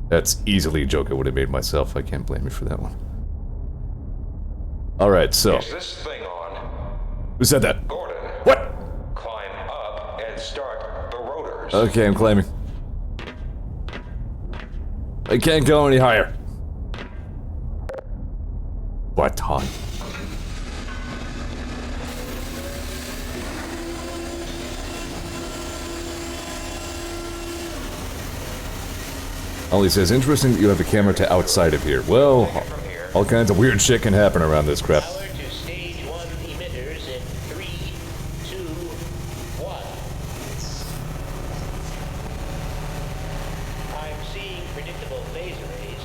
that's easily a joke I would have made myself. I can't blame you for that one. Alright, so. Is this thing on? Who said that? Gordon. What? Climb up and start the rotors. Okay, I'm climbing. I can't go any higher. What time? Ollie says, interesting that you have a camera to outside of here. Well, all kinds of weird shit can happen around this crap. Power to stage 1 emitters in 3, 2, 1. I'm seeing predictable phase arrays.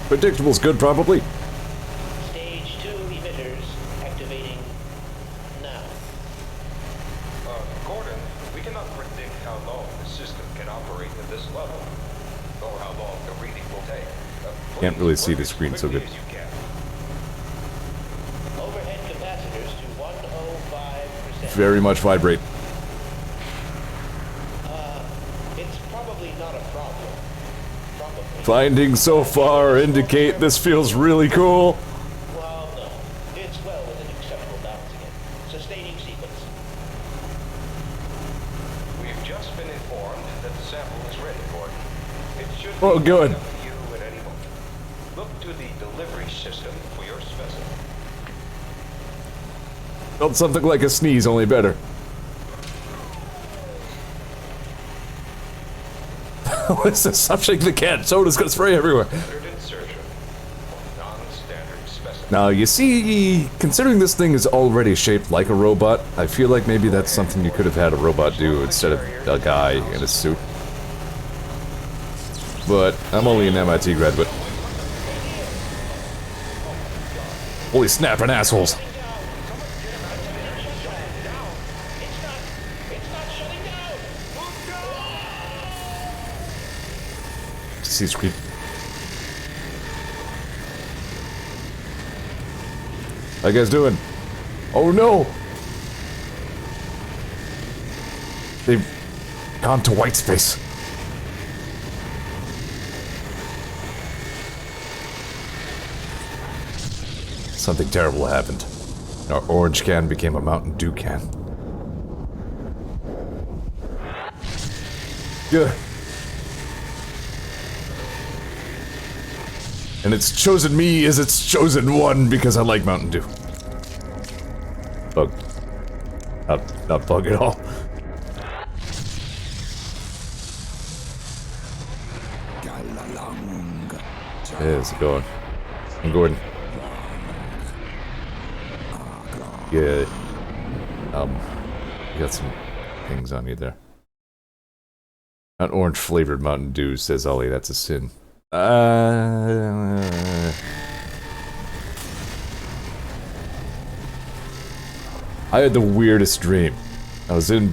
Predictable's good, probably. Stage 2 emitters activating now. Gordon, we cannot predict how long the system can operate at this level, or how long the reading will take. Can't really see the screen so good. Overhead capacitors to 105%. Very much vibrate. It's probably not a problem. Probably. Findings so far indicate this feels really cool. Well, no. It's well within acceptable bounds again. Sustaining sequence. We've just been informed that the sample is ready, Gordon. It should Oh, be good. coming to you at any moment. Look to the delivery system for your specimen. Felt something like a sneeze, only better. What's this? Stop shaking the can. Soda's gonna spray everywhere. Standard insertion. Non-standard specimen. Now, you see, considering this thing is already shaped like a robot, I feel like maybe that's something you could have had a robot do instead of a guy in a suit. But I'm only an MIT graduate. Holy snapping assholes. See screen. How you guys doing? Oh no! They've gone to white space. Something terrible happened. Our orange can became a Mountain Dew can. Good. And it's chosen me as its chosen one because I like Mountain Dew. Bug. Not bug at all. Hey, how's it going? I'm Gordon. Yeah. You got some things on you there. Not orange flavored Mountain Dew, says Ollie, that's a sin. I had the weirdest dream. I was in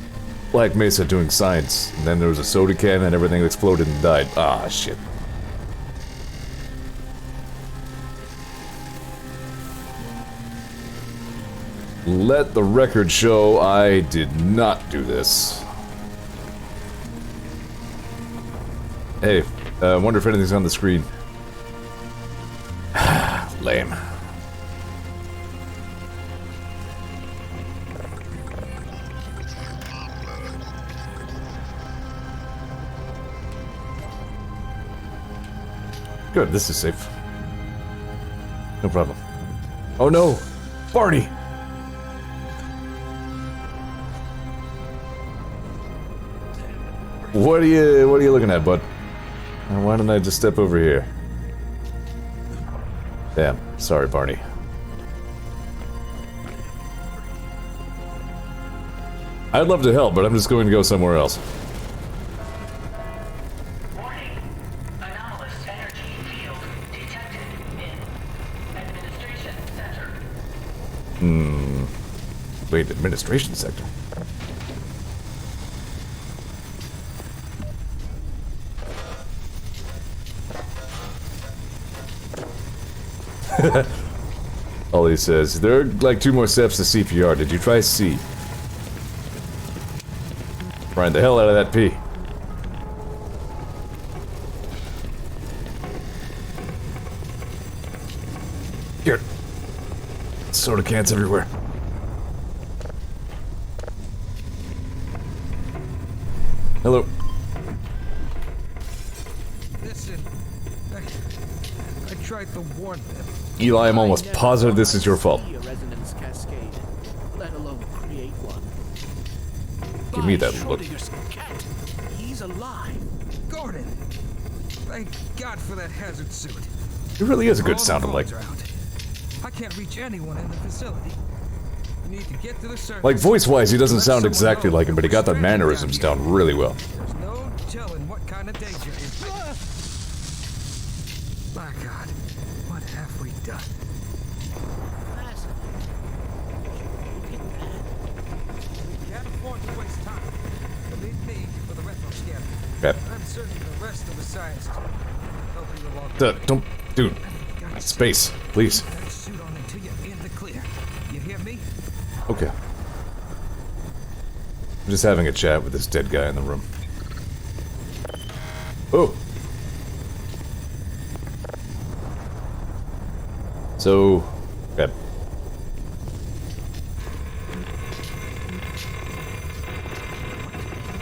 Black Mesa doing science, and then there was a soda can and everything exploded and died. Ah, shit. Let the record show I did not do this. Hey, wonder if anything's on the screen. Lame. Good, this is safe. No problem. Oh no! Barney! What are you looking at, bud? Why don't I just step over here? Damn. Sorry, Barney. I'd love to help, but I'm just going to go somewhere else. Warning. Anomalous energy field detected in Administration Center. Wait, administration sector. Ollie says, there are like 2 more steps to CPR. Did you try C? Frying the hell out of that P. Here. Soda cans everywhere. Hello. Listen, I tried to warn them. Eli, I'm almost positive this is your fault. A resonance cascade, let alone create one. Give me that look. Schrodinger's cat. He's alive. Gordon! Thank God for that hazard suit. It really is a good All the sounding like. phones are out. I can't reach anyone in the facility. We need to get to the surface. Like voice-wise, he doesn't Let sound someone exactly know like him, but he got the we're stranded mannerisms down down really well. There's no telling what kind of danger is. My God, what have we done? We can't afford to waste time. Believe me for the retro scanner. Yep. I'm certain the rest of the scientists will help you along. Don't, dude. Space, please. That suit on until you're in the clear. You hear me? Okay. I'm just having a chat with this dead guy in the room. Oh. So, yep.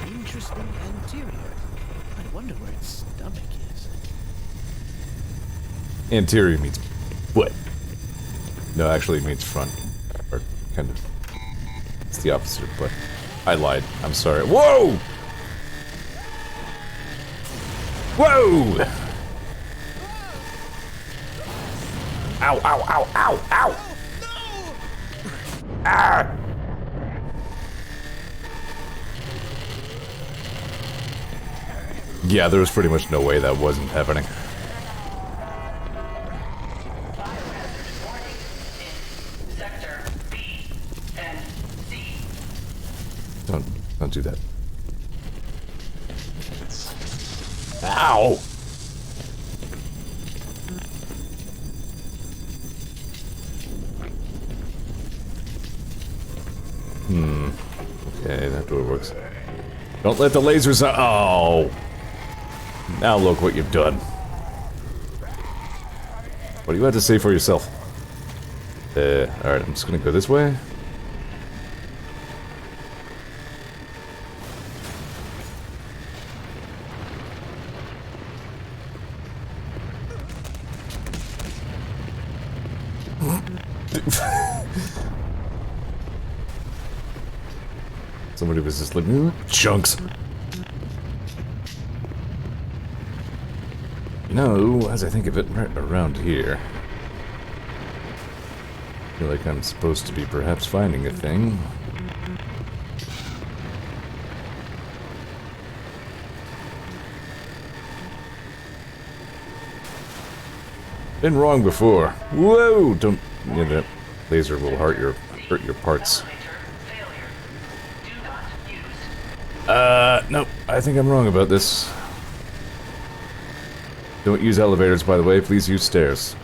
Interesting anterior. I wonder where its stomach is. Anterior means foot. No, actually it means front. Or kind of. It's the opposite, but I lied. I'm sorry. Whoa! Whoa! Ow, ow, ow, ow, ow! Ah! Yeah, there was pretty much no way that wasn't happening. Sector B and C. Don't do that. Ow! Okay, that door works. Don't let the lasers out. Oh! Now look what you've done. What do you have to say for yourself? Alright, I'm just gonna go this way. Somebody was just like, chunks. You know, as I think of it, right around here, I feel like I'm supposed to be perhaps finding a thing. Been wrong before. Whoa! Don't, you know, laser will hurt your parts. Nope. I think I'm wrong about this. Don't use elevators, by the way. Please use stairs.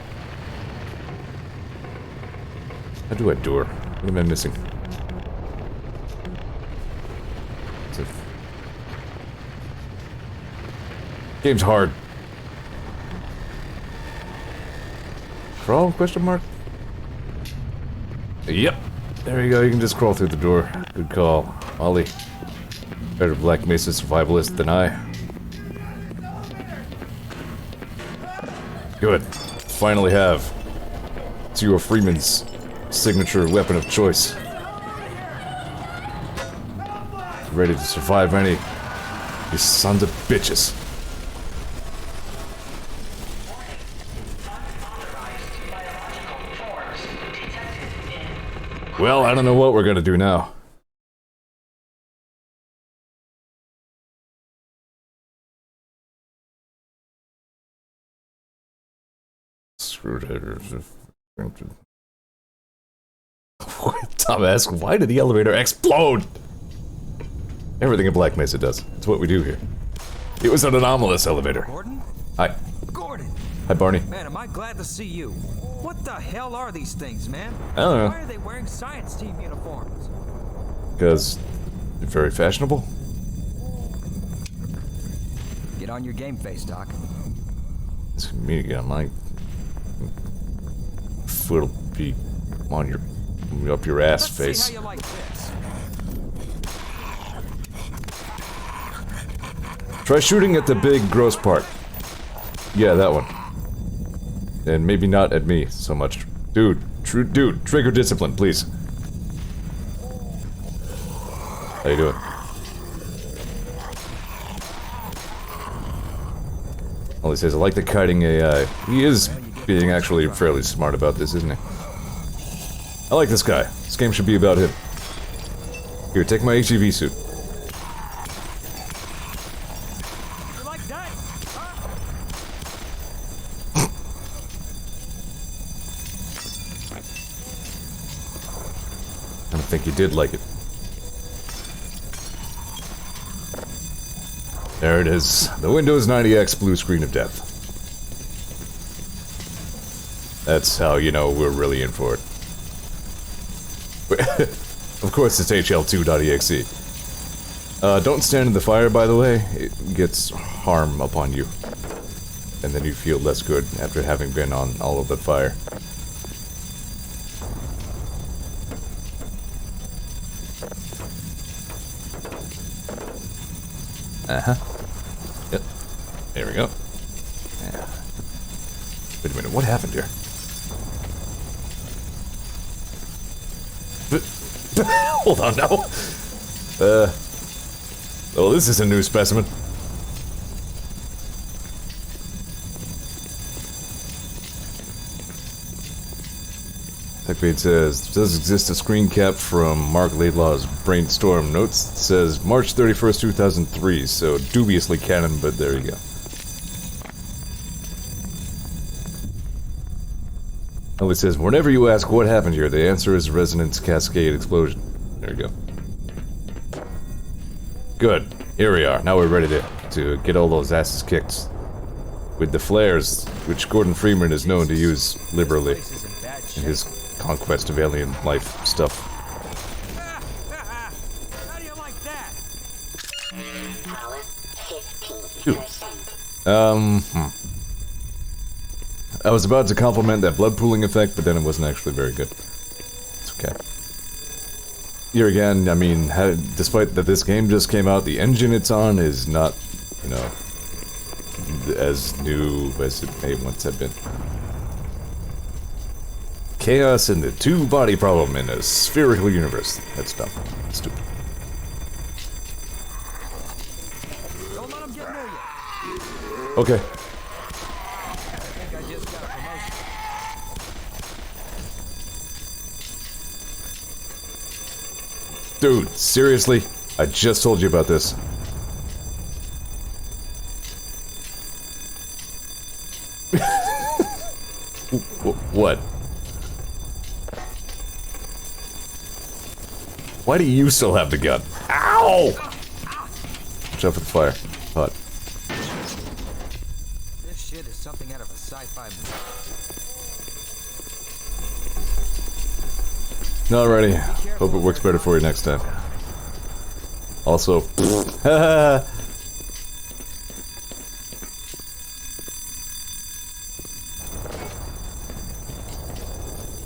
How do I door? What am I missing? Game's hard. Crawl? Question mark? Yep. There you go. You can just crawl through the door. Good call, Ollie. Better Black Mesa survivalist than I. Good. Finally have Zeor Freeman's signature weapon of choice. Ready to survive any of these sons of bitches. Well, I don't know what we're gonna do now. Screwdrivers. Dumbass, why did the elevator explode? Everything in Black Mesa does. It's what we do here. It was an anomalous elevator. Gordon? Hi. Gordon! Hi, Barney. Man, am I glad to see you. What the hell are these things, man? I don't know. Why are they wearing science team uniforms? Because they're very fashionable. Get on your game face, Doc. It's me again. My foot'll be on your up your ass Let's face. see how you like this. Try shooting at the big gross part. Yeah, that one. And maybe not at me so much. Dude, dude, trigger discipline, please. How you doing? Well, he says, I like the kiting AI. He is being actually fairly smart about this, isn't he? I like this guy. This game should be about him. Here, take my HEV suit. You like that? I don't think you did like it. There it is. The Windows 90X blue screen of death. That's how you know we're really in for it. Of course it's HL2.exe. Don't stand in the fire, by the way. It gets harm upon you. And then you feel less good after having been on all of the fire. Uh-huh. Yep. There we go. Yeah. Wait a minute, what happened here? Hold on now. Oh, this is a new specimen. TechBait says, does exist a screen cap from Mark Laidlaw's Brainstorm notes? It says March 31st, 2003, so dubiously canon, but there you go. Oh, it says, whenever you ask what happened here, the answer is resonance cascade explosion. There you go. Good. Here we are. Now we're ready to get all those asses kicked. With the flares, which Gordon Freeman is known to use liberally in his conquest of alien life stuff. How do you like that? Power 15%. Dude. I was about to compliment that blood pooling effect, but then it wasn't actually very good. It's okay. Here again, I mean, despite that this game just came out, the engine it's on is not, you know, as new as it may once have been. Chaos and the two-body problem in a spherical universe. That's dumb. Stupid. Don't let them get near you. Okay. I think I just got a promotion. Dude, seriously? I just told you about this. What? Why do you still have the gun? Ow! Watch out for the fire. Hot. This shit is something out of a sci-fi movie. Alrighty. Hope it works better for you next time. Also, haha.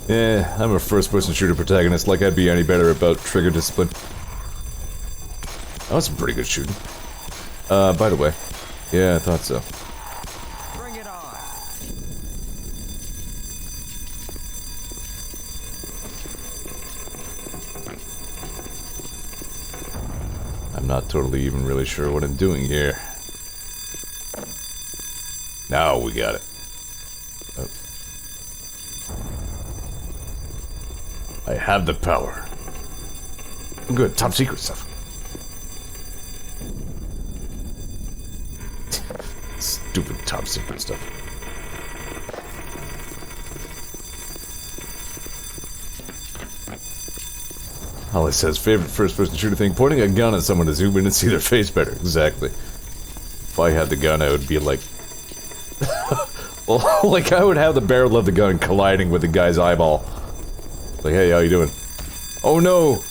Yeah, I'm a first-person shooter protagonist, like I'd be any better about trigger discipline. That was some pretty good shooting. By the way, yeah, I thought so. Bring it on. I'm not totally even really sure what I'm doing here. Now we got it. Oh. I have the power. Good, top secret stuff. Stupid top secret stuff. Holly says, favorite first-person shooter thing, pointing a gun at someone to zoom in and see their face better. Exactly. If I had the gun, I would be like... well, like, I would have the barrel of the gun colliding with the guy's eyeball. Like, hey, how you doing? Oh no!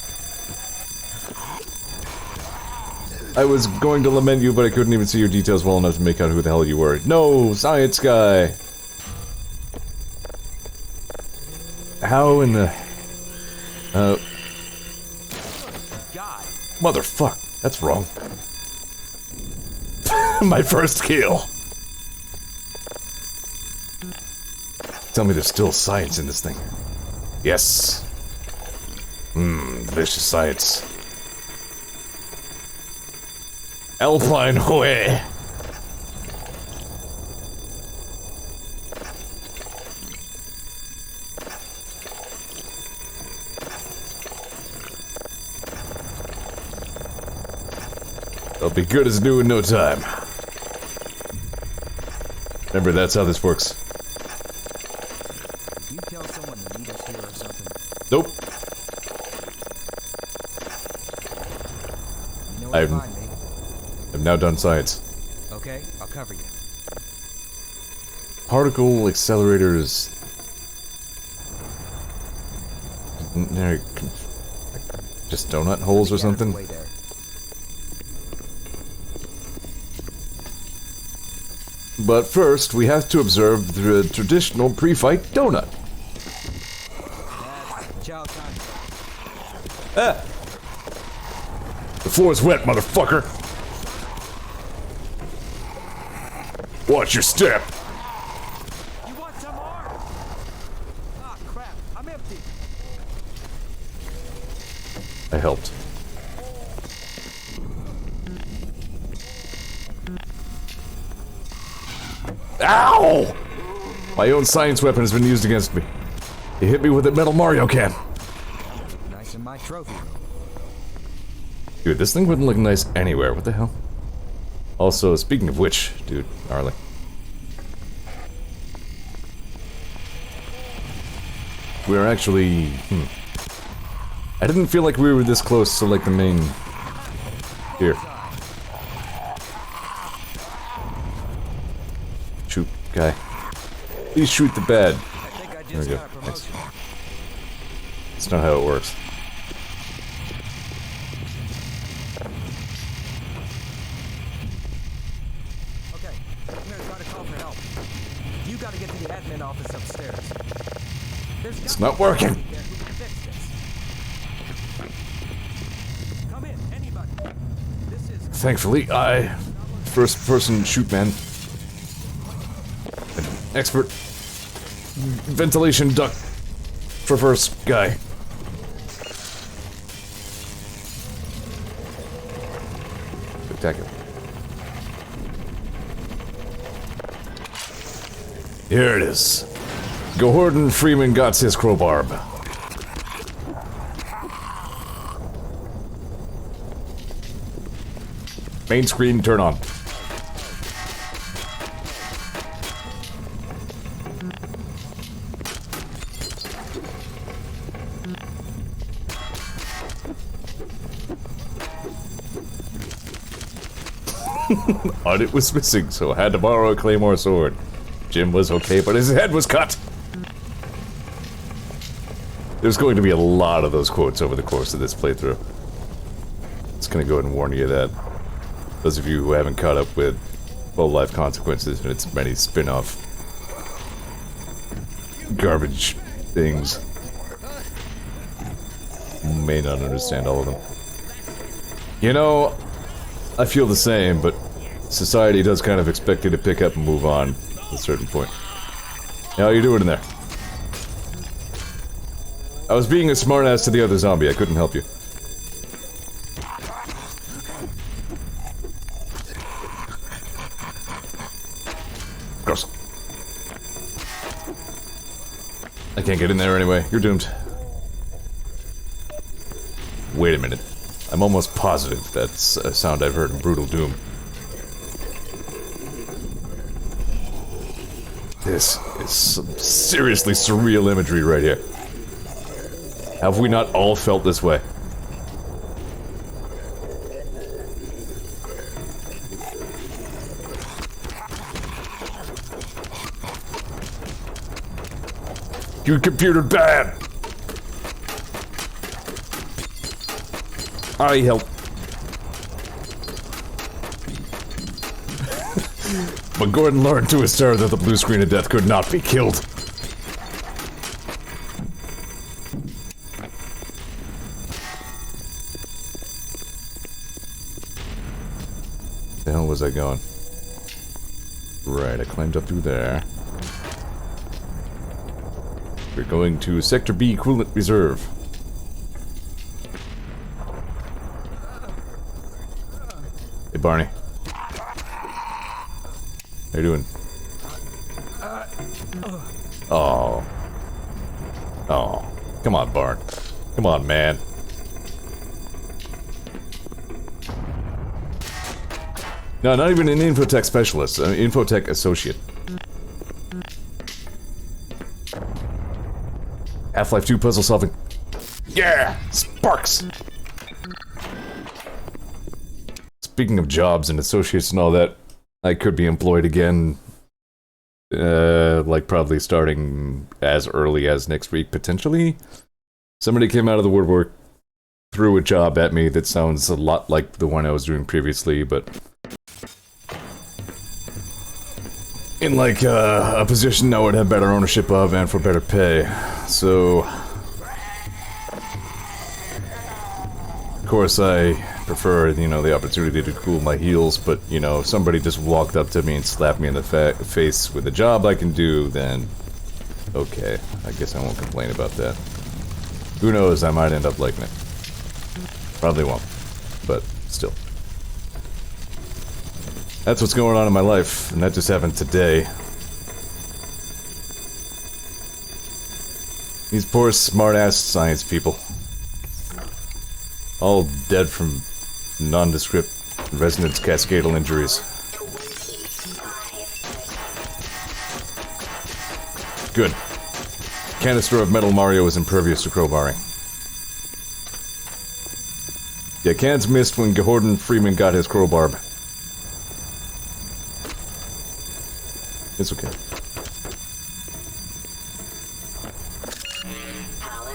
I was going to lament you, but I couldn't even see your details well enough to make out who the hell you were. No! Science guy! How in the... Motherfuck. That's wrong. My first kill! Tell me there's still science in this thing. Yes. Vicious science. Alpine away. They'll be good as new in no time. Remember, that's how this works. Did you tell someone to meet us here or something? Nope. You know where to find me. I've now done science. Okay, I'll cover you. Particle accelerators. Just donut holes or something? But first, we have to observe the traditional pre-fight donut. Ah! The floor's wet, motherfucker! Watch your step! You want some more? Ah, crap, I'm empty. I helped. Ow! My own science weapon has been used against me. He hit me with a metal Mario can. Nice in my trophy. Dude, this thing wouldn't look nice anywhere. What the hell? Also, speaking of which, dude, gnarly. We're actually... I didn't feel like we were this close to, like, the main... Here. Shoot, guy. Please shoot the bed. There we go. Thanks. That's not how it works. Okay, I'm gonna try to call for help. You gotta get to the admin office upstairs. It's not working. Come in, anybody. This is Thankfully, I... First-person shoot man. An expert... ventilation duct... traverse guy. Spectacular. Here it is. Gordon Freeman got his crowbar. Main screen, turn on. Audit was missing, so I had to borrow a claymore sword. Jim was okay, but his head was cut! There's going to be a lot of those quotes over the course of this playthrough. Just gonna go ahead and warn you that. Those of you who haven't caught up with Full Life Consequences and its many spin-off garbage things may not understand all of them. You know, I feel the same, but society does kind of expect you to pick up and move on at a certain point. How you doing in there? I was being a smartass to the other zombie, I couldn't help you. Gross. I can't get in there anyway, you're doomed. wait a minute. I'm almost positive that's a sound I've heard in Brutal Doom. This is some seriously surreal imagery right here. Have we not all felt this way? Your computer bad! I help. But Gordon learned to his terror that the blue screen of death could not be killed. The hell was I going? Right, I climbed up through there. We're going to Sector B Coolant Reserve. Hey, Barney. How you doing? Oh. Oh. Come on, Barn. Come on, man. No, not even an infotech specialist. An infotech associate. Half-Life 2 puzzle solving. Yeah! Sparks! Speaking of jobs and associates and all that, I could be employed again. Like probably starting as early as next week, potentially. Somebody came out of the woodwork, threw a job at me that sounds a lot like the one I was doing previously, but in like a position I would have better ownership of and for better pay. So, of course, I prefer, you know, the opportunity to cool my heels, but, you know, if somebody just walked up to me and slapped me in the face with a job I can do, then okay, I guess I won't complain about that. Who knows, I might end up liking it. Probably won't, but still. That's what's going on in my life, and that just happened today. These poor smart-ass science people. All dead from nondescript resonance cascadal injuries. Good. Canister of Metal Mario is impervious to crowbarring. Yeah, cans missed when Gordon Freeman got his crowbar. It's okay. Power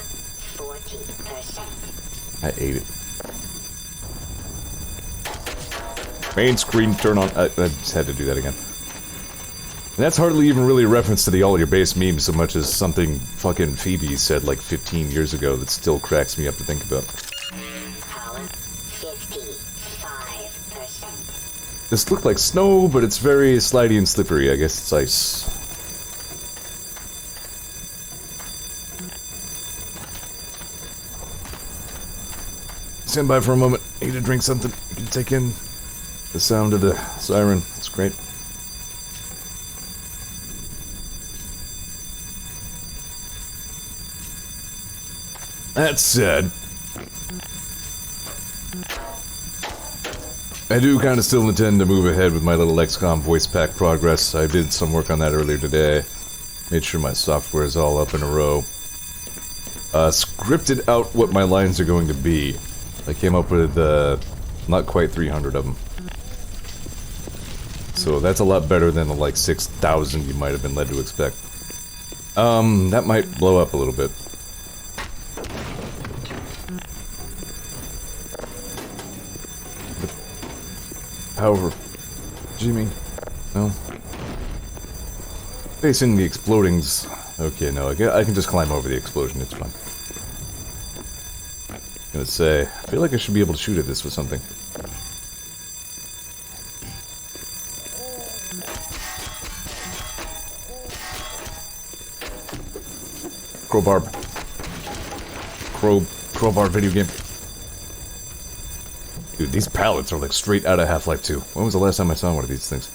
40%. I ate it. Main screen turn on. I just had to do that again. And that's hardly even really a reference to the all your base meme so much as something fucking Phoebe said like 15 years ago that still cracks me up to think about. Power 55%. This looked like snow, but it's very slidey and slippery. I guess it's ice. Stand by for a moment. Need to drink something. You can take in the sound of the siren. It's great. That said, I do kind of still intend to move ahead with my little XCOM voice pack progress. I did some work on that earlier today. Made sure my software is all up in a row. Scripted out what my lines are going to be. I came up with not quite 300 of them. So that's a lot better than the like 6,000 you might have been led to expect. That might blow up a little bit. However, Jimmy, no. Facing the explodings. Okay, no, I can just climb over the explosion, it's fine. I'm gonna say, I feel like I should be able to shoot at this with something. Crowbar video game. Dude, these pallets are like straight out of Half-Life 2. When was the last time I saw one of these things?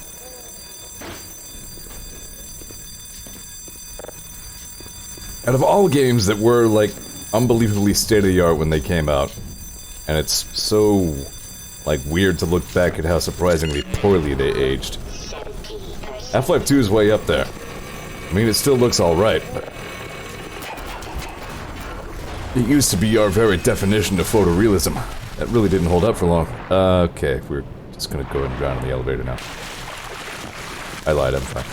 Out of all games that were like unbelievably state-of-the-art when they came out, And it's so, like, weird to look back at how surprisingly poorly they aged. Half-Life 2 is way up there. I mean, it still looks alright, but... it used to be our very definition of photorealism. That really didn't hold up for long. Okay, we're just gonna go ahead and drown in the elevator now. I lied, I'm fine.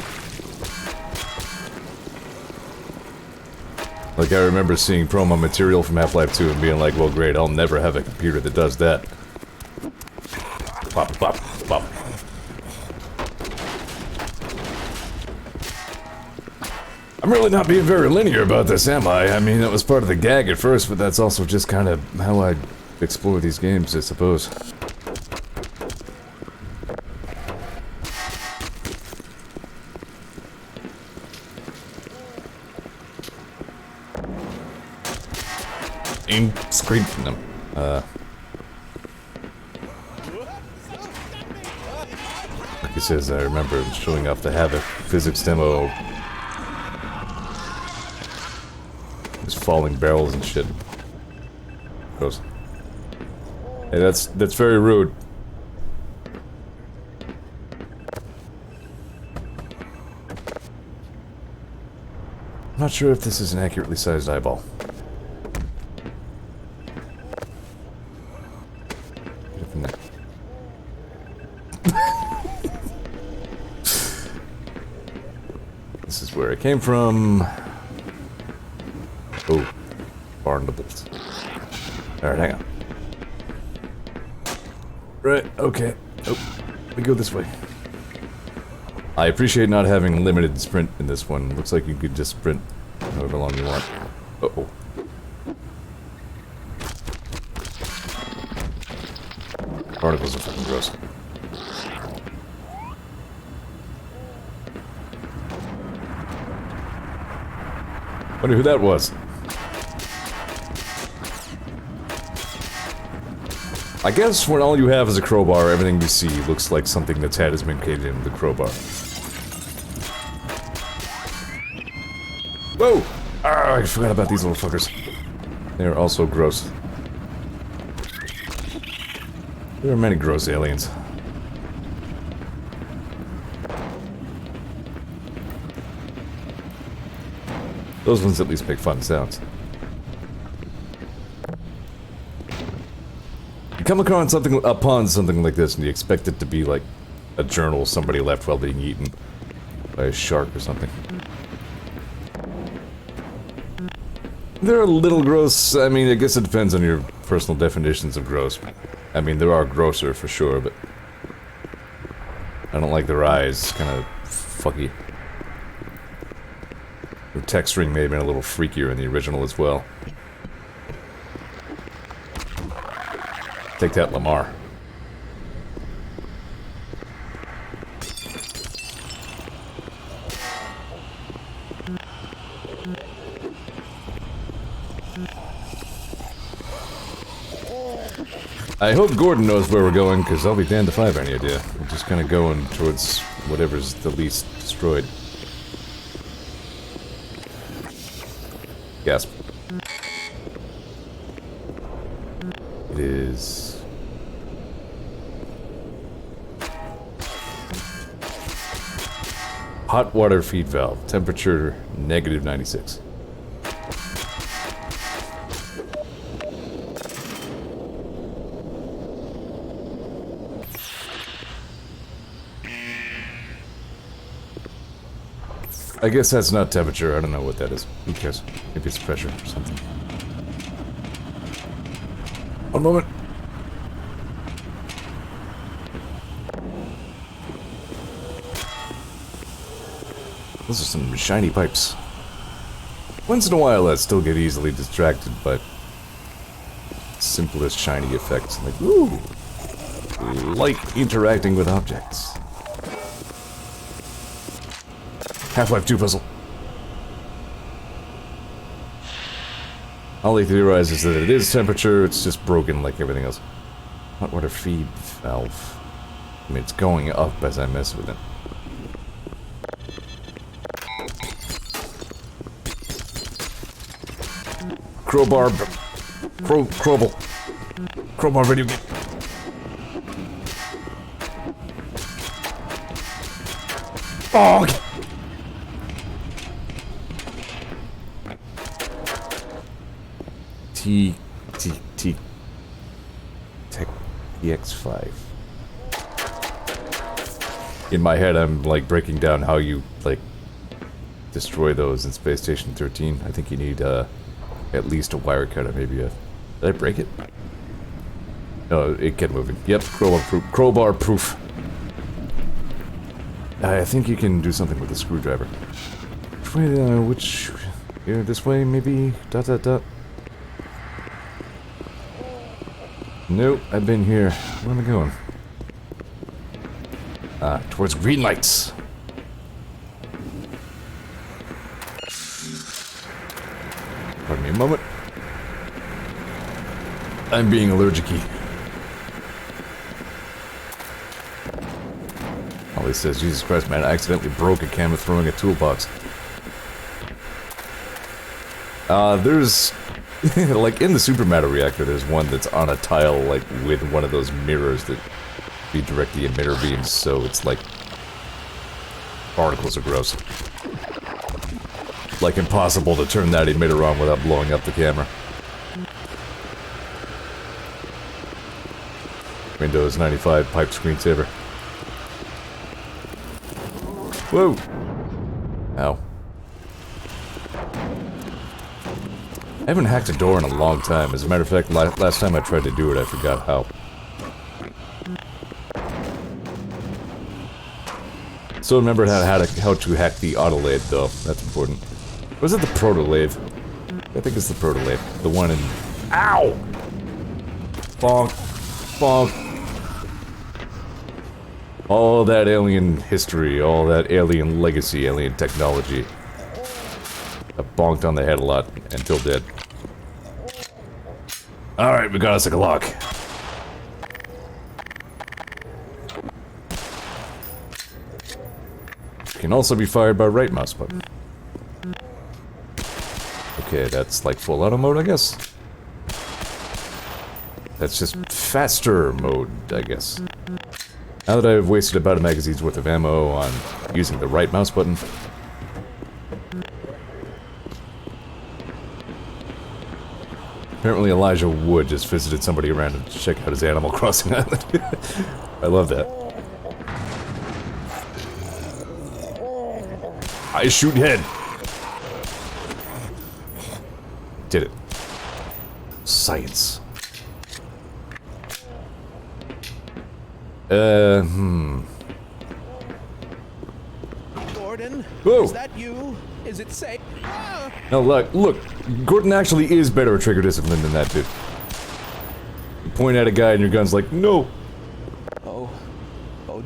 Like, I remember seeing promo material from Half-Life 2 and being like, well, great, I'll never have a computer that does that. Pop, pop, pop. I'm really not being very linear about this, am I? I mean, that was part of the gag at first, but that's also just kind of how I explore these games, I suppose. Aim straight from them. Like he says, I remember showing off the Havoc physics demo. Just falling barrels and shit. Gross. Hey, that's very rude. I'm not sure if this is an accurately sized eyeball. This is where it came from. Oh, barnables. Alright, hang on. Right, okay. Oh, we go this way. I appreciate not having limited sprint in this one. Looks like you could just sprint however long you want. Uh-oh. Barnacles are fucking gross. Wonder who that was. I guess when all you have is a crowbar, everything you see looks like something that's had has been caged in the crowbar. Whoa! Ah, I forgot about these little fuckers. They're also gross. There are many gross aliens. Those ones at least make fun sounds. You come upon something like this and you expect it to be like a journal somebody left while being eaten by a shark or something. They're a little gross. I mean, I guess it depends on your personal definitions of gross. I mean, there are grosser for sure, but I don't like their eyes. Kind of fucky. The texturing may have been a little freakier in the original as well. Take that, Lamar. I hope Gordon knows where we're going, because I'll be damned if I have any idea. We're just kind of going towards whatever's the least destroyed. Gasp. It is... hot water feed valve. Temperature -96. I guess that's not temperature. I don't know what that is. Who cares? Maybe it's pressure or something. One moment. Those are some shiny pipes. Once in a while, I still get easily distracted by simplest shiny effects, like, ooh, light interacting with objects. Half-Life 2 puzzle. All he theorizes is that it is temperature, it's just broken like everything else. Hot water feed valve. I mean, it's going up as I mess with it. Crowbar. Crowbar. crowbar video game. Bonk! Tech EX5. In my head, I'm like breaking down how you like destroy those in Space Station 13. I think you need at least a wire cutter, maybe a... Did I break it? No, it kept moving. Yep, crowbar proof. Crowbar proof. I think you can do something with a screwdriver. Which way, which... Here, this way, maybe? Dot, dot, dot. Nope, I've been here. Where am I going? Towards green lights. Pardon me a moment. I'm being allergic-y. All he says, Jesus Christ, man, I accidentally broke a camera throwing a toolbox. There's... like, in the supermatter reactor, there's one that's on a tile, like, with one of those mirrors that redirect the emitter beams, so it's like... Particles are gross. Like, impossible to turn that emitter on without blowing up the camera. Windows 95 pipe screensaver. Whoa! Ow. I haven't hacked a door in a long time. As a matter of fact, last time I tried to do it, I forgot how. Still remembered how to hack the autolathe, though. That's important. Was it the protolathe? I think it's the protolathe. The one in... Ow! Bonk. Bonk. All that alien history, all that alien legacy, alien technology. I bonked on the head a lot until dead. Alright, we got us a lock. Can also be fired by right mouse button. Okay, that's like full auto mode, I guess. That's just faster mode, I guess. Now that I've wasted about a magazine's worth of ammo on using the right mouse button. Apparently Elijah Wood just visited somebody around to check out his Animal Crossing island. I love that. I shoot head. Did it. Science. Gordon? Whoa. Is that you? Is it safe? Ah! No, look, Gordon actually is better at trigger discipline than that dude. You point at a guy and your gun's like, no! Oh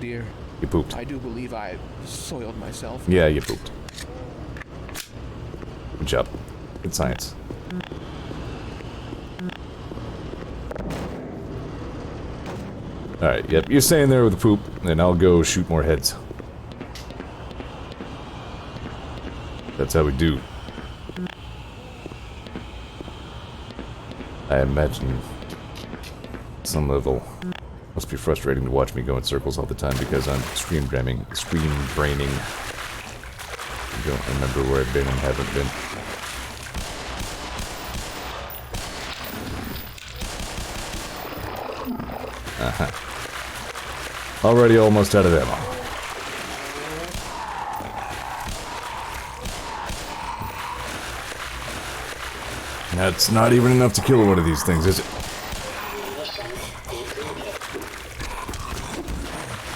dear. You pooped. I do believe I soiled myself. Yeah, you pooped. Good job. Good science. Alright, yep, you're staying there with the poop, and I'll go shoot more heads. That's how we do. I imagine some level must be frustrating to watch me go in circles all the time because I'm screen braining. I don't remember where I've been and haven't been. Already almost out of ammo. That's not even enough to kill one of these things, is it?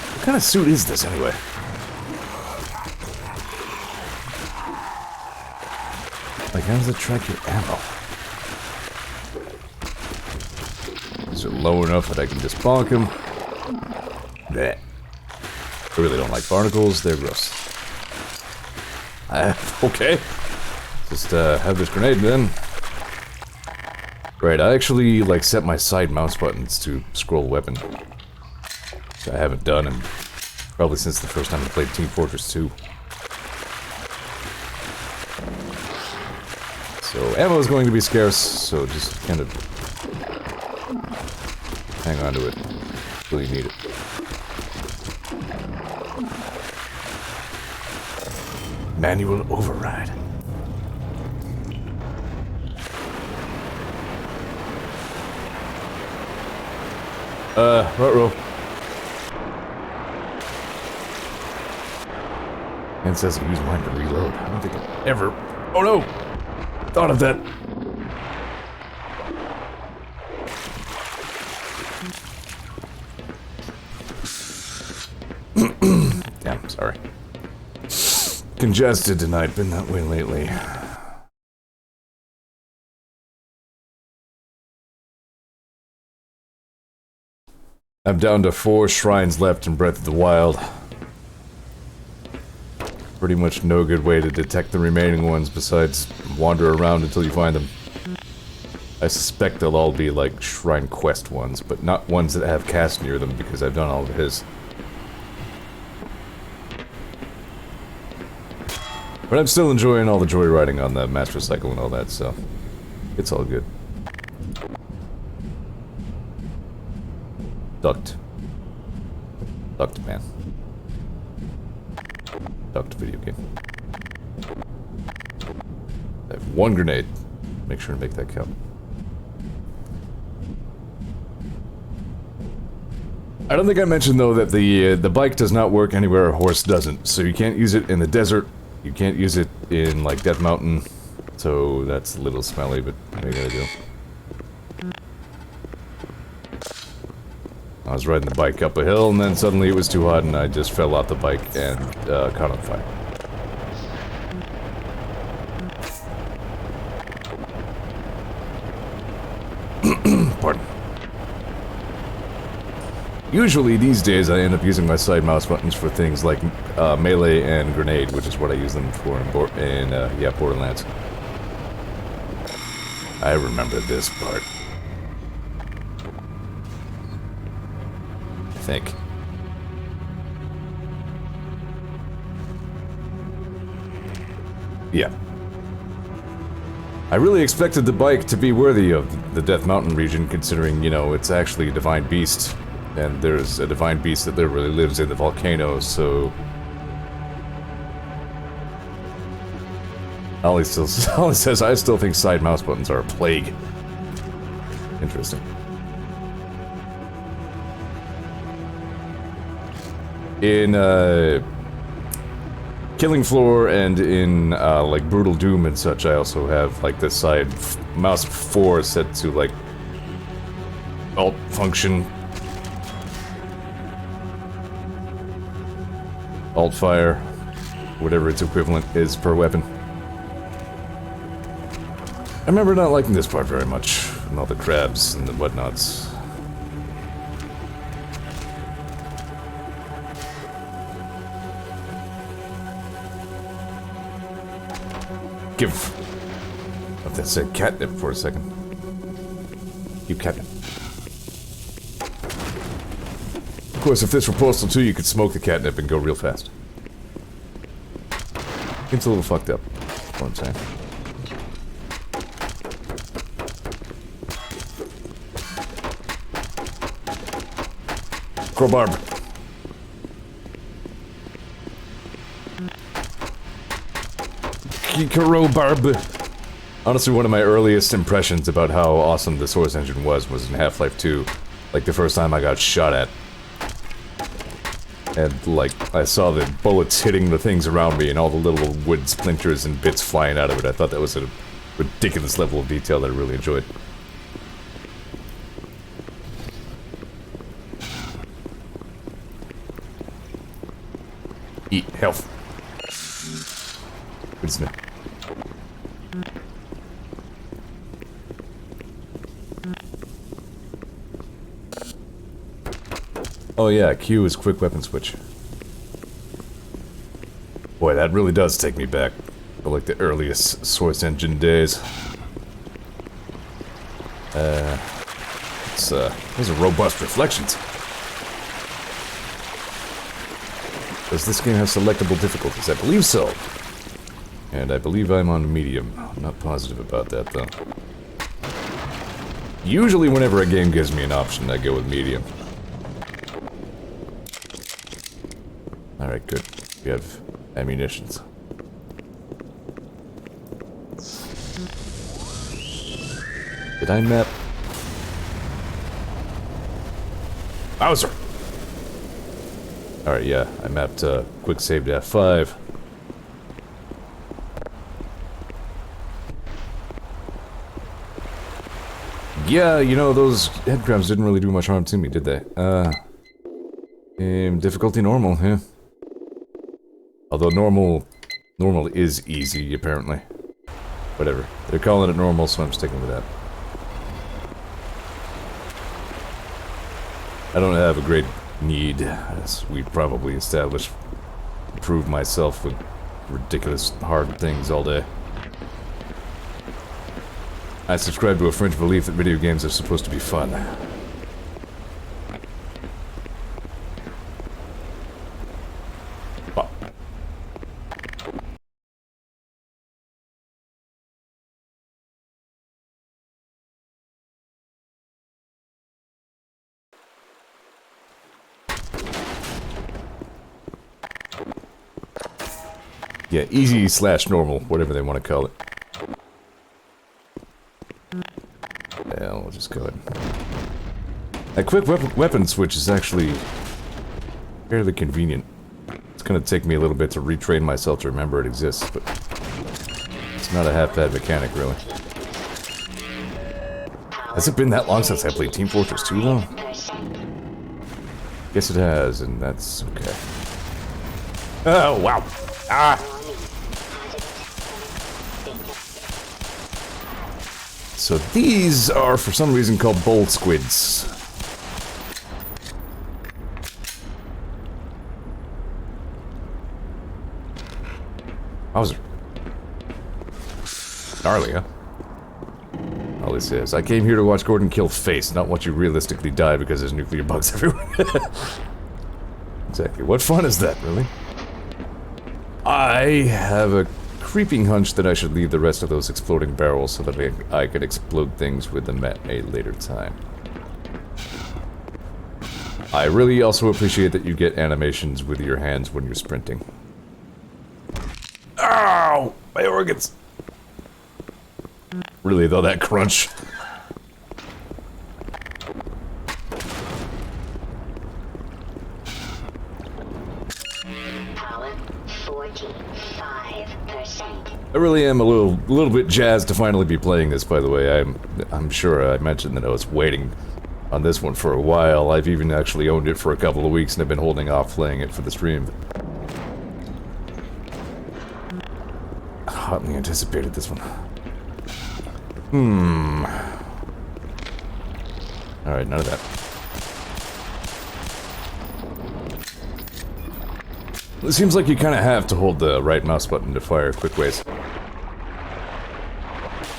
What kind of suit is this, anyway? Like, how does it track your ammo? Is it low enough that I can just bonk him? Blech. I really don't like barnacles, they're gross. Okay. Just, have this grenade then. Right, I actually, like, set my side mouse buttons to scroll weapon. Which I haven't done in probably since the first time I played Team Fortress 2. So, ammo is going to be scarce, so just kind of hang on to it until you need it. Manual override. Ruh-roh. And says use mine to reload. I don't think I ever... Oh no! Thought of that. Damn, sorry. Congested tonight, been that way lately. I'm down to 4 shrines left in Breath of the Wild. Pretty much no good way to detect the remaining ones besides wander around until you find them. I suspect they'll all be like shrine quest ones, but not ones that have Cass near them because I've done all of his. But I'm still enjoying all the joyriding on the Master Cycle and all that, so it's all good. Ducked, man. Ducked video game. I have 1 grenade. Make sure to make that count. I don't think I mentioned though that the bike does not work anywhere a horse doesn't. So you can't use it in the desert. You can't use it in like Death Mountain. So that's a little smelly, but what are you gonna do? I was riding the bike up a hill, and then suddenly it was too hot, and I just fell off the bike and caught on fire. Pardon. Usually these days I end up using my side mouse buttons for things like melee and grenade, which is what I use them for in Borderlands. I remember this part. I think. Yeah. I really expected the bike to be worthy of the Death Mountain region, considering, you know, it's actually a divine beast. And there's a divine beast that literally lives in the volcanoes, so... Ollie says, I still think side mouse buttons are a plague. Interesting. In, Killing Floor and in, like, Brutal Doom and such, I also have, like, the side mouse 4 set to, like, alt function. Alt fire, whatever its equivalent is per weapon. I remember not liking this part very much, and all the crabs and the whatnots. Let that said catnip for a second. Keep catnip. Of course, if this were Postal 2, you could smoke the catnip and go real fast. It's a little fucked up, that's what I'm saying. Crowbarb. Crowbarb. Honestly, one of my earliest impressions about how awesome the Source engine was in Half-Life 2. Like, the first time I got shot at. And, like, I saw the bullets hitting the things around me and all the little wood splinters and bits flying out of it. I thought that was a ridiculous level of detail that I really enjoyed. Eat health. Good to know. Oh yeah, Q is quick weapon switch. Boy, that really does take me back to like the earliest Source engine days. Those are robust reflections. Does this game have selectable difficulties? I believe so. And I believe I'm on medium. I'm not positive about that though. Usually whenever a game gives me an option, I go with medium. Alright, good. We have ammunitions. Did I map? Bowser! Alright, yeah, I mapped quick save to F5. Yeah, you know, those headcrabs didn't really do much harm to me, did they? Difficulty normal, yeah. Although normal is easy, apparently. Whatever. They're calling it normal, so I'm sticking with that. I don't have a great need, as we probably established, to prove myself with ridiculous hard things all day. I subscribe to a fringe belief that video games are supposed to be fun. Oh. Yeah, easy / normal, whatever they want to call it. Yeah, we'll just go ahead. A quick weapon switch is actually fairly convenient. It's gonna take me a little bit to retrain myself to remember it exists, but it's not a half-bad mechanic, really. Has it been that long since I played Team Fortress 2, though? Guess it has, and that's okay. Oh, wow! Ah! So these are, for some reason, called bold squids. Bowser. Gnarly, huh? All this is. I came here to watch Gordon kill Face, not watch you realistically die because there's nuclear bugs everywhere. Exactly. What fun is that, really? I have a creeping hunch that I should leave the rest of those exploding barrels so that I could explode things with them at a later time. I really also appreciate that you get animations with your hands when you're sprinting. Ow! My organs! Really though, that crunch. Power 45%. I really am a little bit jazzed to finally be playing this, by the way. I'm sure I mentioned that I was waiting on this one for a while. I've even actually owned it for a couple of weeks and I've been holding off playing it for the stream. Hotly anticipated this one. Alright, none of that. It seems like you kind of have to hold the right mouse button to fire quick ways.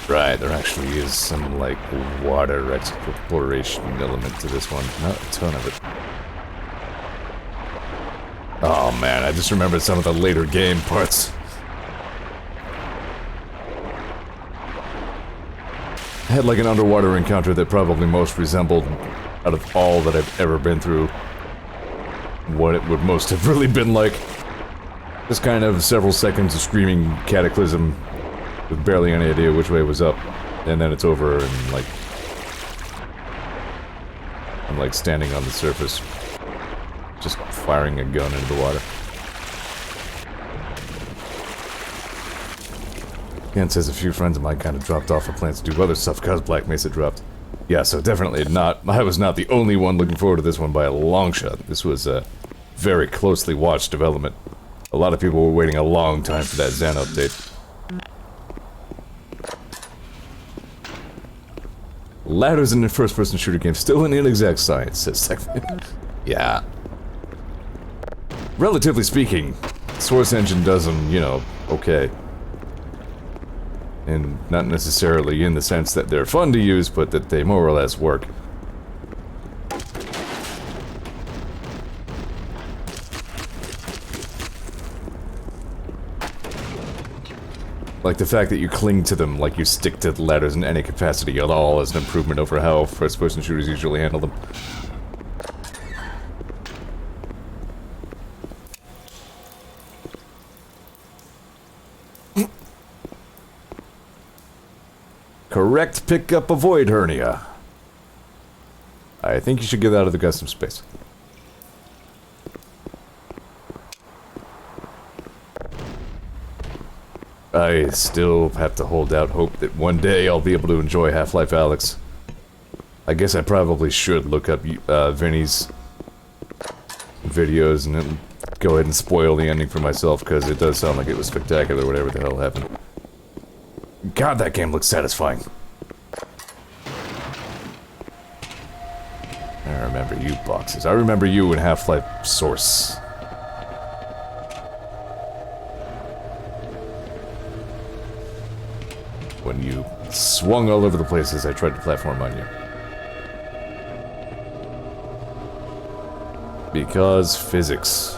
Right, there actually is some, like, water exploration element to this one. Not a ton of it. Oh man, I just remembered some of the later game parts. I had like an underwater encounter that probably most resembled, out of all that I've ever been through, what it would most have really been like. Just kind of several seconds of screaming cataclysm with barely any idea which way was up, and then it's over and like I'm like standing on the surface just firing a gun into the water. Ken says a few friends of mine kind of dropped off of plans to do other stuff because Black Mesa dropped. Yeah, so definitely not. I was not the only one looking forward to this one by a long shot. This was a very closely watched development. A lot of people were waiting a long time for that Zen update. Ladders in a first-person shooter game, still an inexact science, says Techman. Yeah. Relatively speaking, Source Engine does them, you know, okay. And not necessarily in the sense that they're fun to use, but that they more or less work. Like the fact that you cling to them like you stick to the ladders in any capacity at all is an improvement over how first-person shooters usually handle them. Correct pickup avoid hernia. I think you should get out of the custom space. I still have to hold out hope that one day I'll be able to enjoy Half-Life Alyx. I guess I probably should look up Vinny's videos and then go ahead and spoil the ending for myself, because it does sound like it was spectacular, whatever the hell happened. God, that game looks satisfying. I remember you, boxes. I remember you in Half-Life Source. When you swung all over the place as I tried to platform on you. Because physics.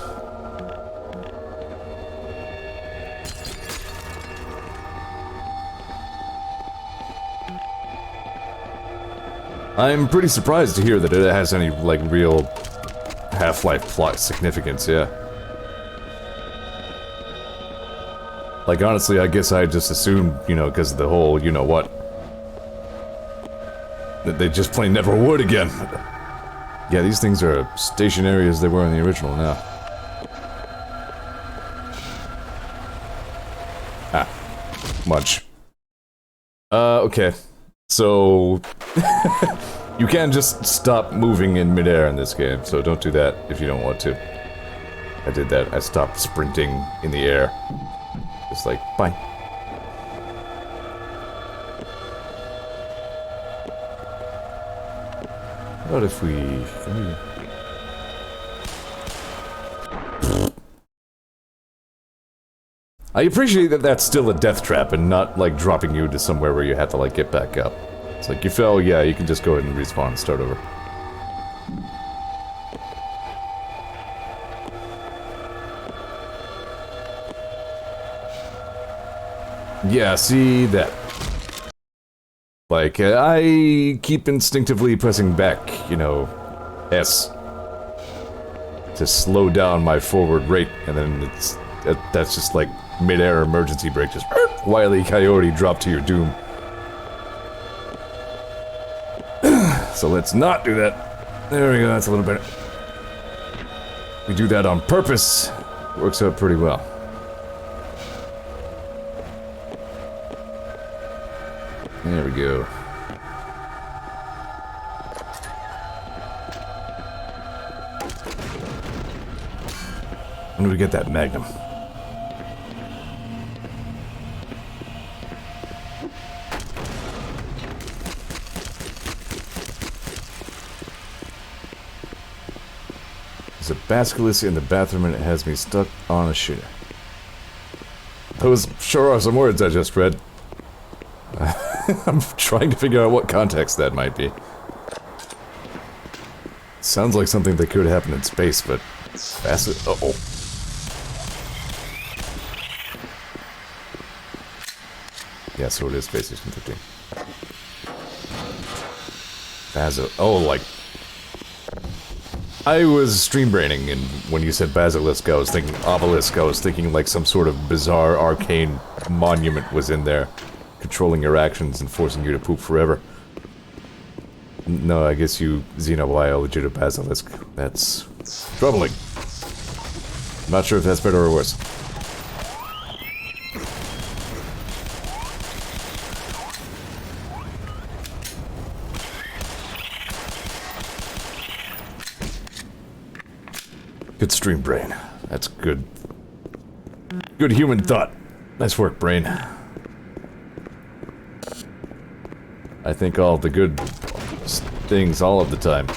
I'm pretty surprised to hear that it has any, like, real Half-Life plot significance, yeah. Like, honestly, I guess I just assumed, you know, because of the whole, you know what, that they just plain never would again. Yeah, these things are stationary as they were in the original now. Ah. Munch. Okay. So... you can just stop moving in midair in this game, so don't do that if you don't want to. I did that. I stopped sprinting in the air. Just like, bye. How about if we... I appreciate that that's still a death trap and not, like, dropping you to somewhere where you have to, like, get back up. It's like, you fell, yeah, you can just go ahead and respawn and start over. Yeah, see that. Like, I keep instinctively pressing back, you know, S, to slow down my forward rate, and then it's, that's just like mid-air emergency brake, just Wile E. Coyote drop to your doom. So let's not do that. There we go, that's a little better. We do that on purpose. Works out pretty well. There we go. When do we get that Magnum? There's a basilisk in the bathroom and it has me stuck on a shitter. Those sure are some words I just read. I'm trying to figure out what context that might be. Sounds like something that could happen in space, but... Uh-oh. Yeah, so it is Space Station 15. Oh, like... I was stream braining, and when you said basilisk, I was thinking obelisk. I was thinking like some sort of bizarre arcane monument was in there, controlling your actions and forcing you to poop forever. No, I guess you xenobiologid a basilisk. That's troubling. Not sure if that's better or worse. Good stream, brain. That's good. Good human thought. Nice work, brain. I think all the good things all of the time.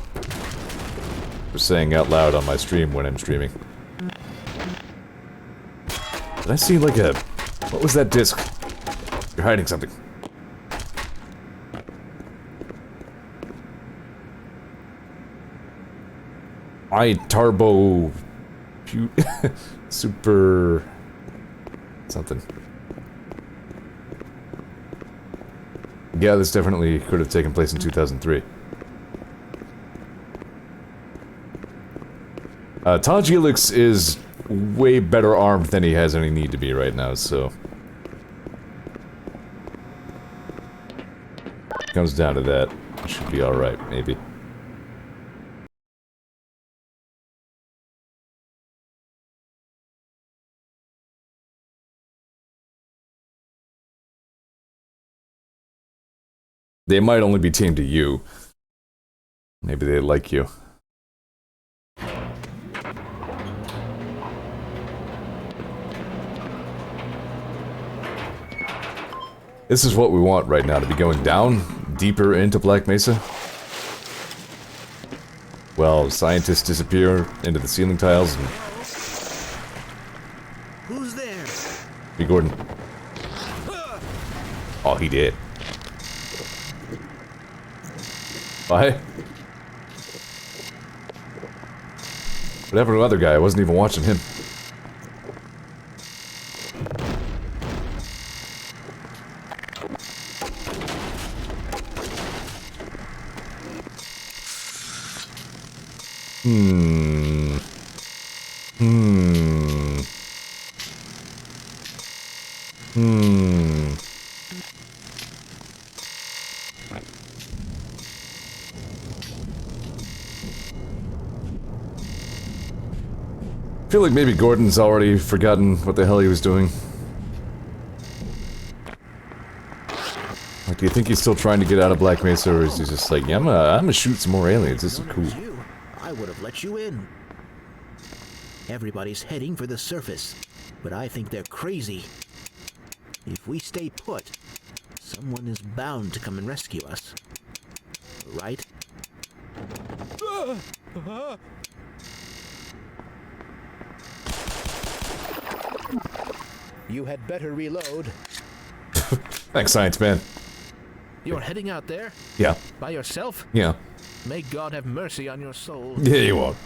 For saying out loud on my stream when I'm streaming. Did I see like a... What was that disc? You're hiding something. Turbo... Super... something. Yeah, this definitely could have taken place in 2003. Taj Helix is way better armed than he has any need to be right now, so... Comes down to that. Should be alright, maybe. They might only be teamed to you. Maybe they like you. This is what we want right now, to be going down, deeper into Black Mesa. Well, scientists disappear into the ceiling tiles and... Who's there? Be Gordon. Oh, he did. Bye. What happened to the other guy? I wasn't even watching him. I feel like maybe Gordon's already forgotten what the hell he was doing. Like, do you think he's still trying to get out of Black Mesa, or is he just like, yeah, I'm gonna shoot some more aliens, this is cool. I would have let you in. Everybody's heading for the surface, but I think they're crazy. If we stay put, someone is bound to come and rescue us. Right? You had better reload. Thanks, Science Man. You're heading out there? Yeah. By yourself? Yeah. May God have mercy on your soul. Yeah, you won't.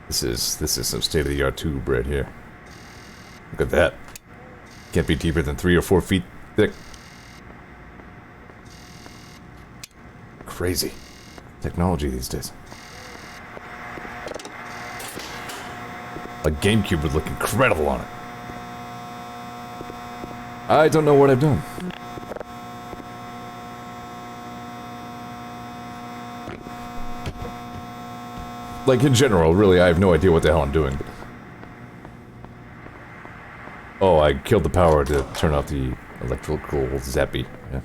This is some state-of-the-art tube right here. Look at that. Can't be deeper than 3 or 4 feet thick. Crazy. Technology these days. A GameCube would look incredible on it. I don't know what I've done. Like, in general, really, I have no idea what the hell I'm doing. Oh, I killed the power to turn off the electrical zappy. Yeah.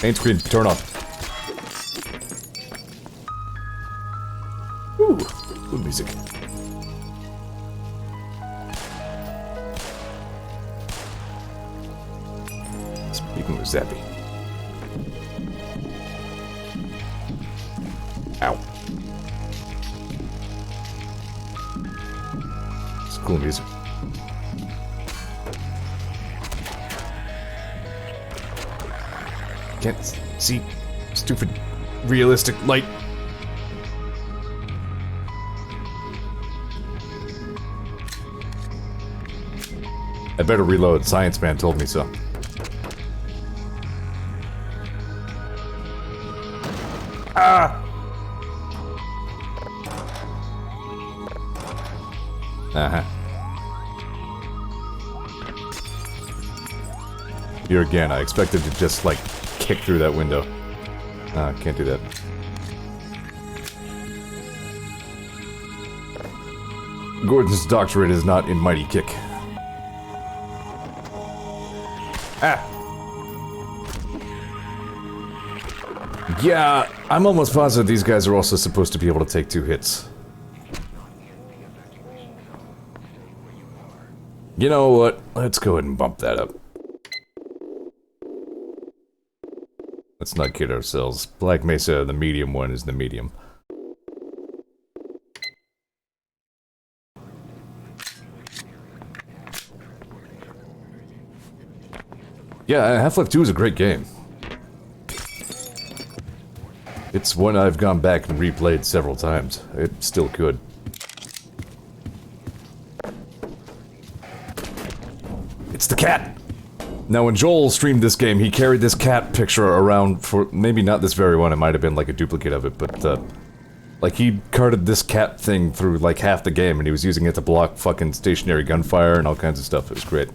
Main screen, turn off. Ooh, good music. Speaking of zappy. Ow. It's cool music. Can't see stupid realistic light. I better reload. Science Man told me so. Ah! Uh-huh. Here again, I expected to just, like, kick through that window. Can't do that. Gordon's doctorate is not in Mighty Kick. Ah! Yeah, I'm almost positive these guys are also supposed to be able to take 2 hits. You know what? Let's go ahead and bump that up. Let's not kid ourselves. Black Mesa, the medium one, is the medium. Yeah, Half-Life 2 is a great game. It's one I've gone back and replayed several times. It's still good. It's the cat! Now when Joel streamed this game, he carried this cat picture around for, maybe not this very one, it might have been like a duplicate of it, but like he carted this cat thing through like half the game and he was using it to block fucking stationary gunfire and all kinds of stuff. It was great.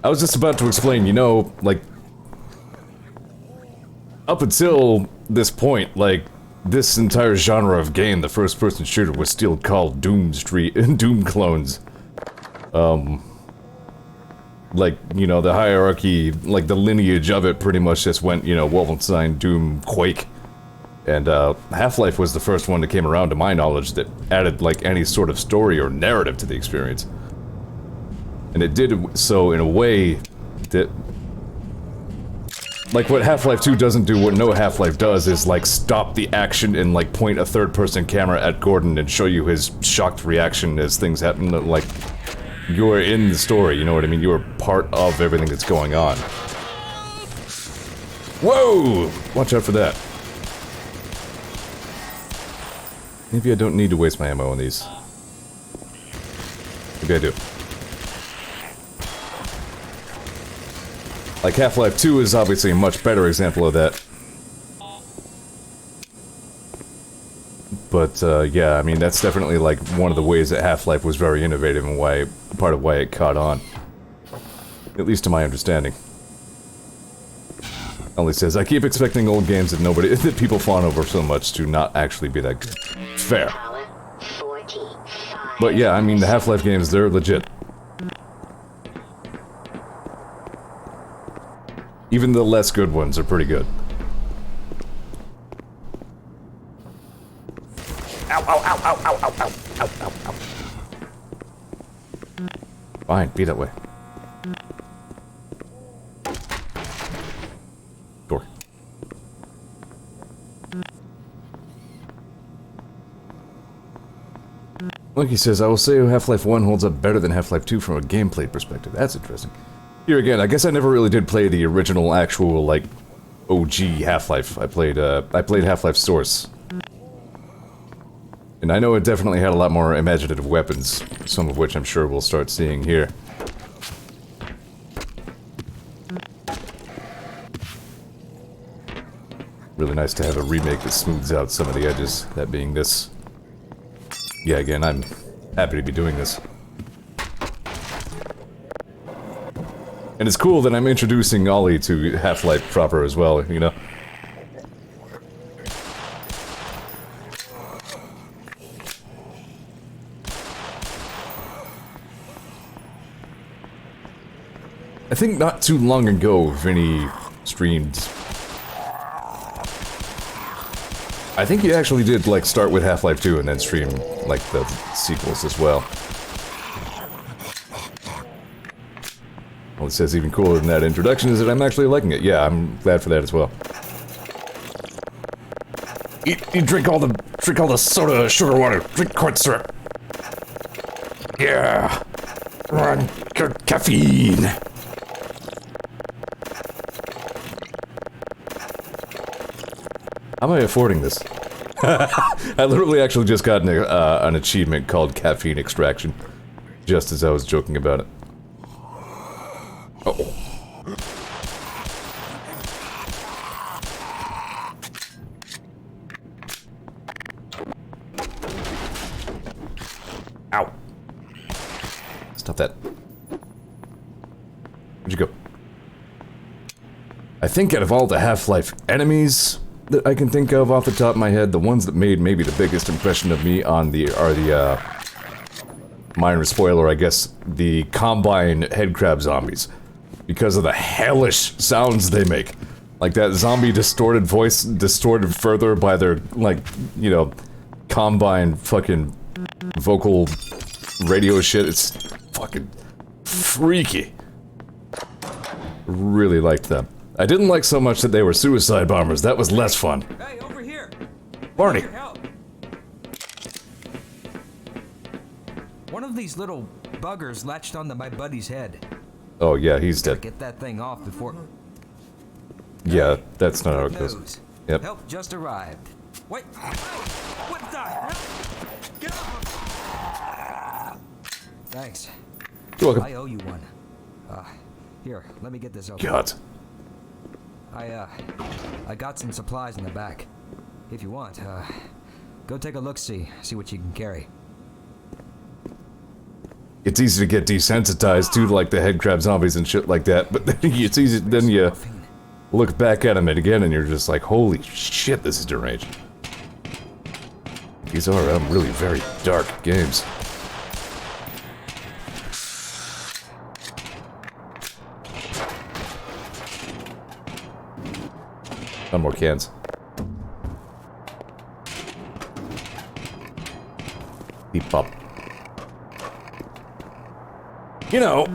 I was just about to explain, you know, like, up until this point, like, this entire genre of game, the first-person shooter, was still called Doom clones. Like, you know, the hierarchy, like, the lineage of it pretty much just went, you know, Wolfenstein, Doom, Quake. And, Half-Life was the first one that came around, to my knowledge, that added, like, any sort of story or narrative to the experience. And it did so in a way that... like, what Half-Life 2 doesn't do, what no Half-Life does, is, like, stop the action and, like, point a third-person camera at Gordon and show you his shocked reaction as things happen. Like, you're in the story, you know what I mean? You're part of everything that's going on. Whoa! Watch out for that. Maybe I don't need to waste my ammo on these. Maybe I do. Like, Half-Life 2 is obviously a much better example of that. But, yeah, I mean, that's definitely, like, one of the ways that Half-Life was very innovative and why, part of why it caught on. At least to my understanding. Only says, I keep expecting old games that people fawn over so much to not actually be that good. Fair. But yeah, I mean, the Half-Life games, they're legit. Even the less good ones are pretty good. Ow, ow, ow, ow, ow, ow, ow, ow, ow, ow. Fine, be that way. Door. Lucky says, I will say Half-Life 1 holds up better than Half-Life 2 from a gameplay perspective. That's interesting. Here again, I guess I never really did play the original, actual, like, OG Half-Life. I played Half-Life Source. And I know it definitely had a lot more imaginative weapons, some of which I'm sure we'll start seeing here. Really nice to have a remake that smooths out some of the edges, that being this. Yeah, again, I'm happy to be doing this. And it's cool that I'm introducing Ollie to Half-Life proper as well, you know? I think not too long ago, Vinny streamed... I think he actually did, like, start with Half-Life 2 and then stream, like, the sequels as well. Well, it says even cooler than that introduction is that I'm actually liking it. Yeah, I'm glad for that as well. You drink all the soda, sugar water, drink corn syrup. Yeah. Run caffeine. How am I affording this? I literally actually just got an achievement called Caffeine Extraction, just as I was joking about it. Uh-oh. Ow. Stop that. Where'd you go? I think out of all the Half-Life enemies that I can think of off the top of my head, the ones that made maybe the biggest impression of me are the minor spoiler, I guess, the Combine headcrab zombies. Because of the hellish sounds they make. Like that zombie distorted voice, distorted further by their, like, you know, Combine fucking vocal radio shit. It's fucking freaky. Really liked them. I didn't like so much that they were suicide bombers. That was less fun. Hey, over here! Barney! One of these little buggers latched onto my buddy's head. Oh yeah, he's dead. Get that thing off before... Yeah, that's not how it goes. News. Yep. Help just arrived. Wait. What the hell? Get off! Thanks. You're welcome. I owe you one. Here, let me get this open. God. I got some supplies in the back. If you want, go take a look-see, see what you can carry. It's easy to get desensitized to like the head crab zombies and shit like that, but then it's easy. Then you look back at them again, and you're just like, "Holy shit, this is deranged." These are really very dark games. One more cans. Beep up. You know,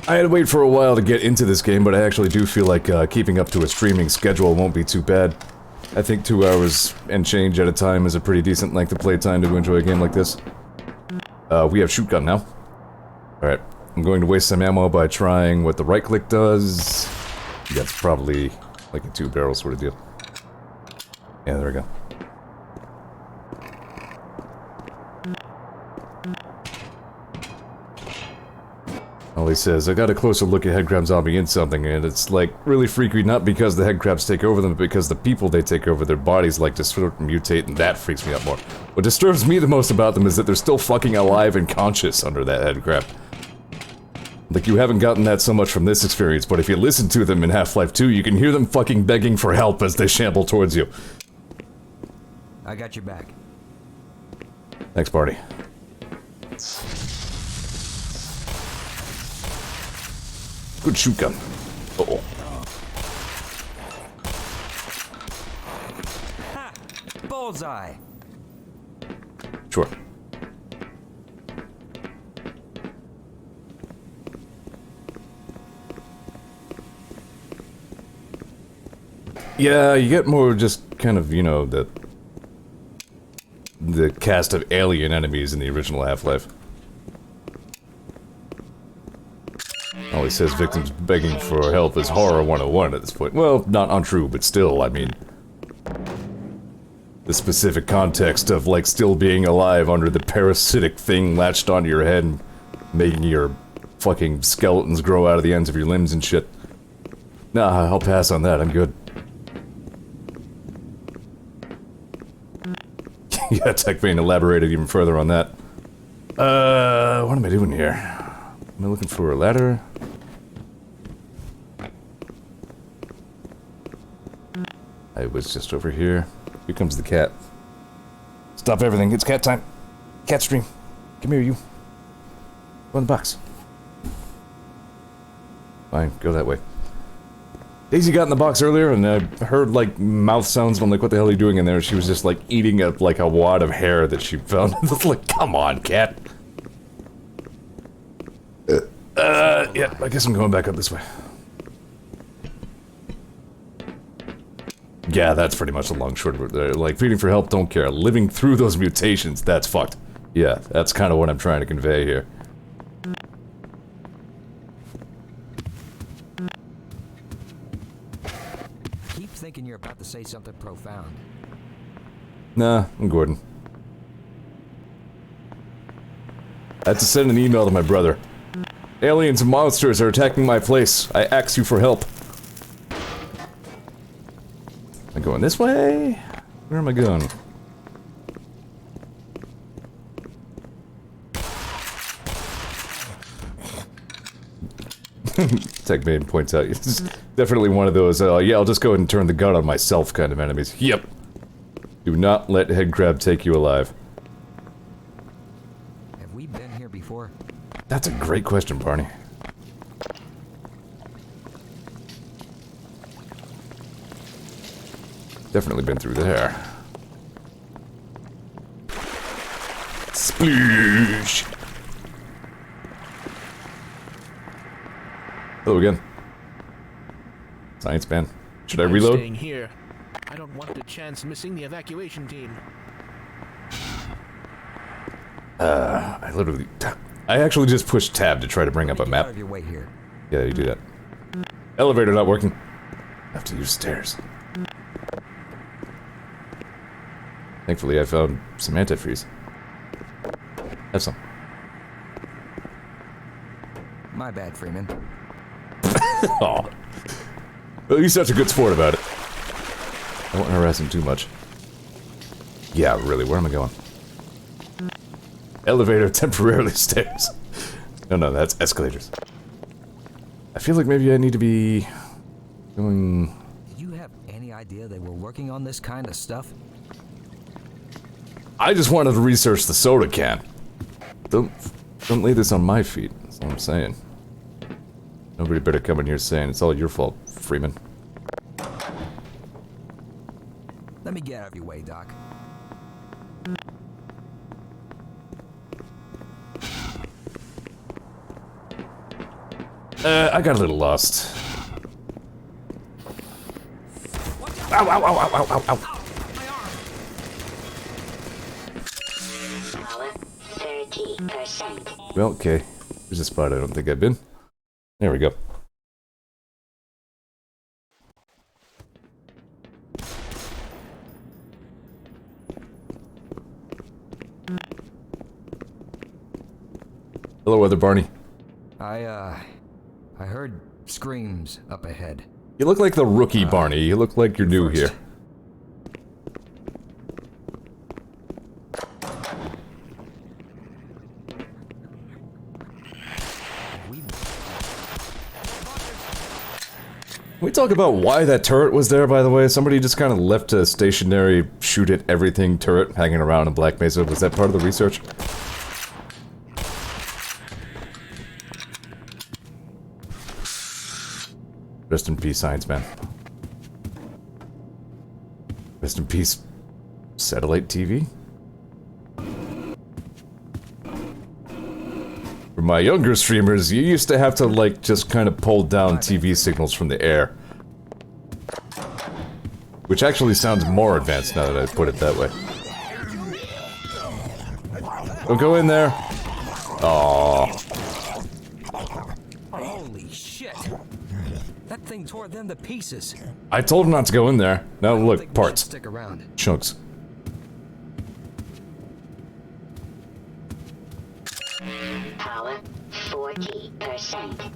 I had to wait for a while to get into this game, but I actually do feel like keeping up to a streaming schedule won't be too bad. I think 2 hours and change at a time is a pretty decent length of playtime to enjoy a game like this. We have shoot gun now. Alright, I'm going to waste some ammo by trying what the right click does. That's probably like a 2-barrel sort of deal. Yeah, there we go. Well, he says, I got a closer look at headcrab zombie in something, and it's like really freaky, not because the headcrabs take over them, but because the people they take over, their bodies like to sort of mutate, and that freaks me out more. What disturbs me the most about them is that they're still fucking alive and conscious under that headcrab. Like, you haven't gotten that so much from this experience, but if you listen to them in Half-Life 2, you can hear them fucking begging for help as they shamble towards you. I got your back. Thanks, Barty. Good shoot gun. Uh-oh. Ha! Bullseye! Sure. Yeah, you get more just kind of, you know, the cast of alien enemies in the original Half-Life. All he says victims begging for help is horror 101 at this point. Well, not untrue, but still, I mean... the specific context of, like, still being alive under the parasitic thing latched onto your head and making your fucking skeletons grow out of the ends of your limbs and shit. Nah, I'll pass on that, I'm good. Yeah, TechVane elaborated even further on that. What am I doing here? Am I looking for a ladder? I was just over here. Here comes the cat. Stop everything, it's cat time. Cat stream. Come here, you. Go in the box. Fine, go that way. Daisy got in the box earlier, and I heard, like, mouth sounds, and I'm like, what the hell are you doing in there? She was just, like, eating a wad of hair that she found. I was like, come on, cat. Yeah, I guess I'm going back up this way. Yeah, that's pretty much the long short of it. Like, feeding for help, don't care. Living through those mutations, that's fucked. Yeah, that's kind of what I'm trying to convey here. Keep thinking you're about to say something profound. Nah, I'm Gordon. I had to send an email to my brother. Aliens and monsters are attacking my place. I ask you for help. Am I going this way? Where am I going? TechMaiden points out, it's definitely one of those, yeah, I'll just go ahead and turn the gun on myself kind of enemies. Yep. Do not let headcrab take you alive. Have we been here before? That's a great question, Barney. Definitely been through there. Sploosh! Hello again. Science man. Should I reload? I'm staying here. I don't want the chance missing the evacuation team. I actually just pushed tab to try to bring up a Get map. out of your way here. Yeah, you do that. Elevator not working. Have to use stairs. Thankfully, I found some antifreeze. Have some. My bad, Freeman. Aw. Well, you're such a good sport about it. I won't harass him too much. Yeah, really, where am I going? Elevator, temporarily stairs. No, that's escalators. I feel like maybe I need to be going... Did you have any idea they were working on this kind of stuff? I just wanted to research the soda can. Don't lay this on my feet, that's all I'm saying. Nobody better come in here saying it's all your fault, Freeman. Let me get out of your way, Doc. I got a little lost. Ow, ow, ow, ow, ow, ow, ow. Power 30%. Well, okay. There's a spot I don't think I've been. There we go. Hello, Weather Barney. I heard screams up ahead. You look like the rookie Barney. You look like you're new here. Can we talk about why that turret was there, by the way? Somebody just kind of left a stationary shoot at everything turret hanging around in Black Mesa. Was that part of the research? Rest in peace, Science Man. Rest in peace, satellite TV. For my younger streamers, you used to have to, like, just kind of pull down TV signals from the air. Which actually sounds more advanced now that I put it that way. Don't go in there. Aww. Holy shit! That thing tore them to pieces. I told him not to go in there. Now look, parts. Stick around. Chunks. Power 40%.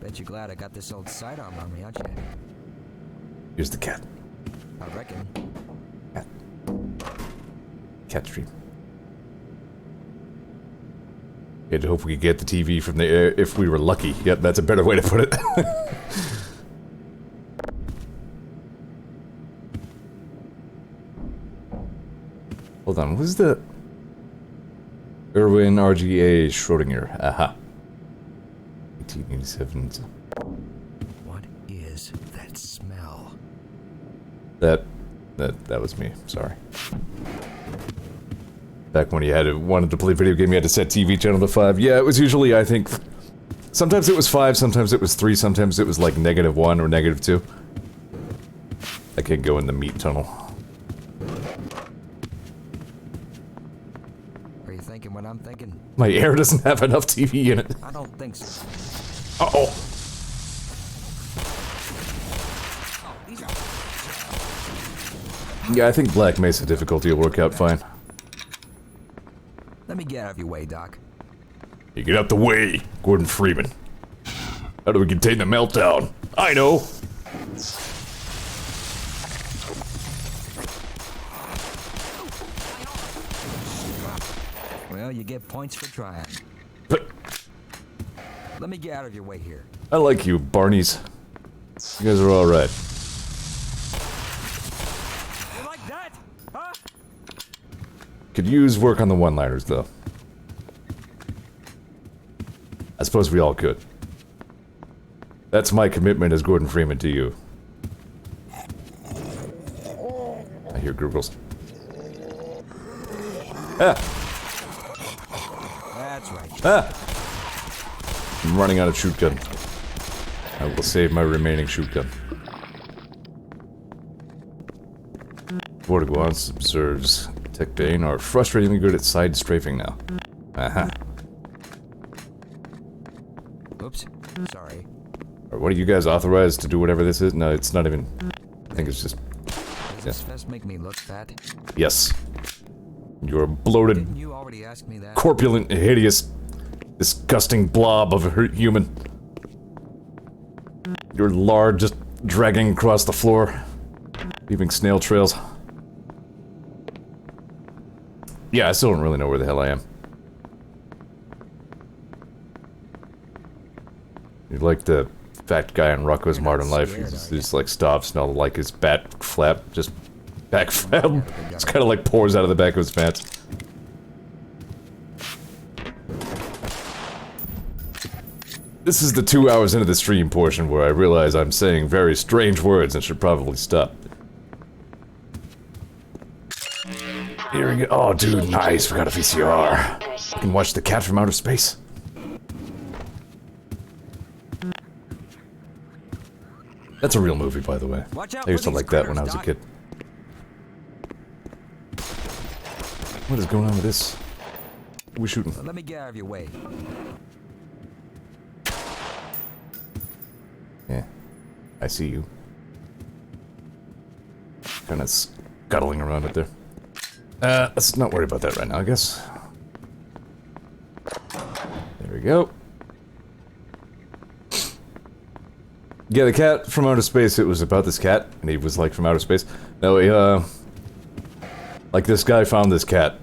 Bet you're glad I got this old sidearm on me, aren't you? Here's the cat. I reckon. Cat. Cat stream. I'd hope we could get the TV from the air if we were lucky. Yep, that's a better way to put it. Hold on, what is the... Irwin RGA Schrodinger. Aha. 1887. What is that smell? That was me. Sorry. Back when you wanted to play video game, you had to set TV channel to 5. Yeah, it was usually, I think... Sometimes it was 5, sometimes it was 3, sometimes it was like -1 or -2. I can't go in the meat tunnel. Are you thinking what I'm thinking? My air doesn't have enough TV in it. I don't think so. Uh-oh. Yeah, I think Black Mesa difficulty will work out fine. Let me get out of your way, Doc. You get out the way, Gordon Freeman. How do we contain the meltdown? I know! Well, you get points for trying. But Let me get out of your way here. I like you, Barneys. You guys are alright. You like that? Huh? Could use work on the one-liners, though. I suppose we all could. That's my commitment as Gordon Freeman to you. I hear gurgles. Ah! That's right. Ah! I'm running out of shoot gun. I will save my remaining shoot gun. Vortigwans observes Tech Bane are frustratingly good at side strafing now. Aha. Oops. Sorry. Or what are you guys authorized to do whatever this is? No, it's not even... I think it's just... Does this vest make me look fat? Yes. You're a bloated, Didn't you already ask me that? corpulent, hideous, disgusting blob of a human. Your lard just dragging across the floor, leaving snail trails. Yeah, I still don't really know where the hell I am. You're like the fat guy in Rocco's Modern Life. He's just like stops, smell like his bat flap, just back flap. It's kind of like pours out of the back of his pants. This is the 2 hours into the stream portion where I realize I'm saying very strange words and should probably stop. Here we go. Oh, dude, nice. We got a VCR. I can watch The Cat from Outer Space. That's a real movie, by the way. I used to like that when I was a kid. What is going on with this? Who are we shooting? Let me get out of your way. Yeah, I see you. Kind of scuttling around up there. Let's not worry about that right now, I guess. There we go. Yeah, the cat from outer space, it was about this cat, and he was like from outer space. No, he, like this guy found this cat,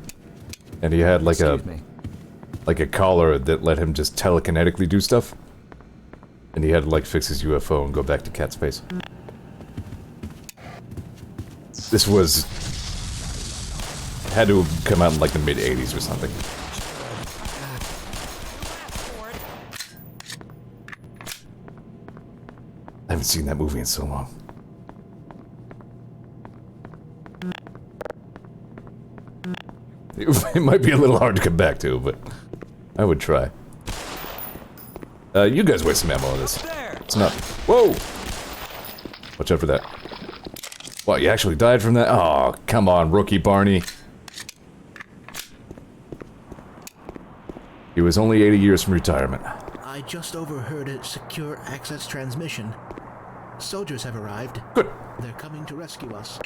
and he had like a collar that let him just telekinetically do stuff. And he had to like fix his UFO and go back to cat space. This was... had to have come out in like the mid-80s or something. I haven't seen that movie in so long. It might be a little hard to come back to, but I would try. You guys waste some ammo on this. It's not... Whoa! Watch out for that. What, you actually died from that? Oh, come on, rookie Barney. He was only 80 years from retirement. I just overheard a secure access transmission. Soldiers have arrived. Good. They're coming to rescue us.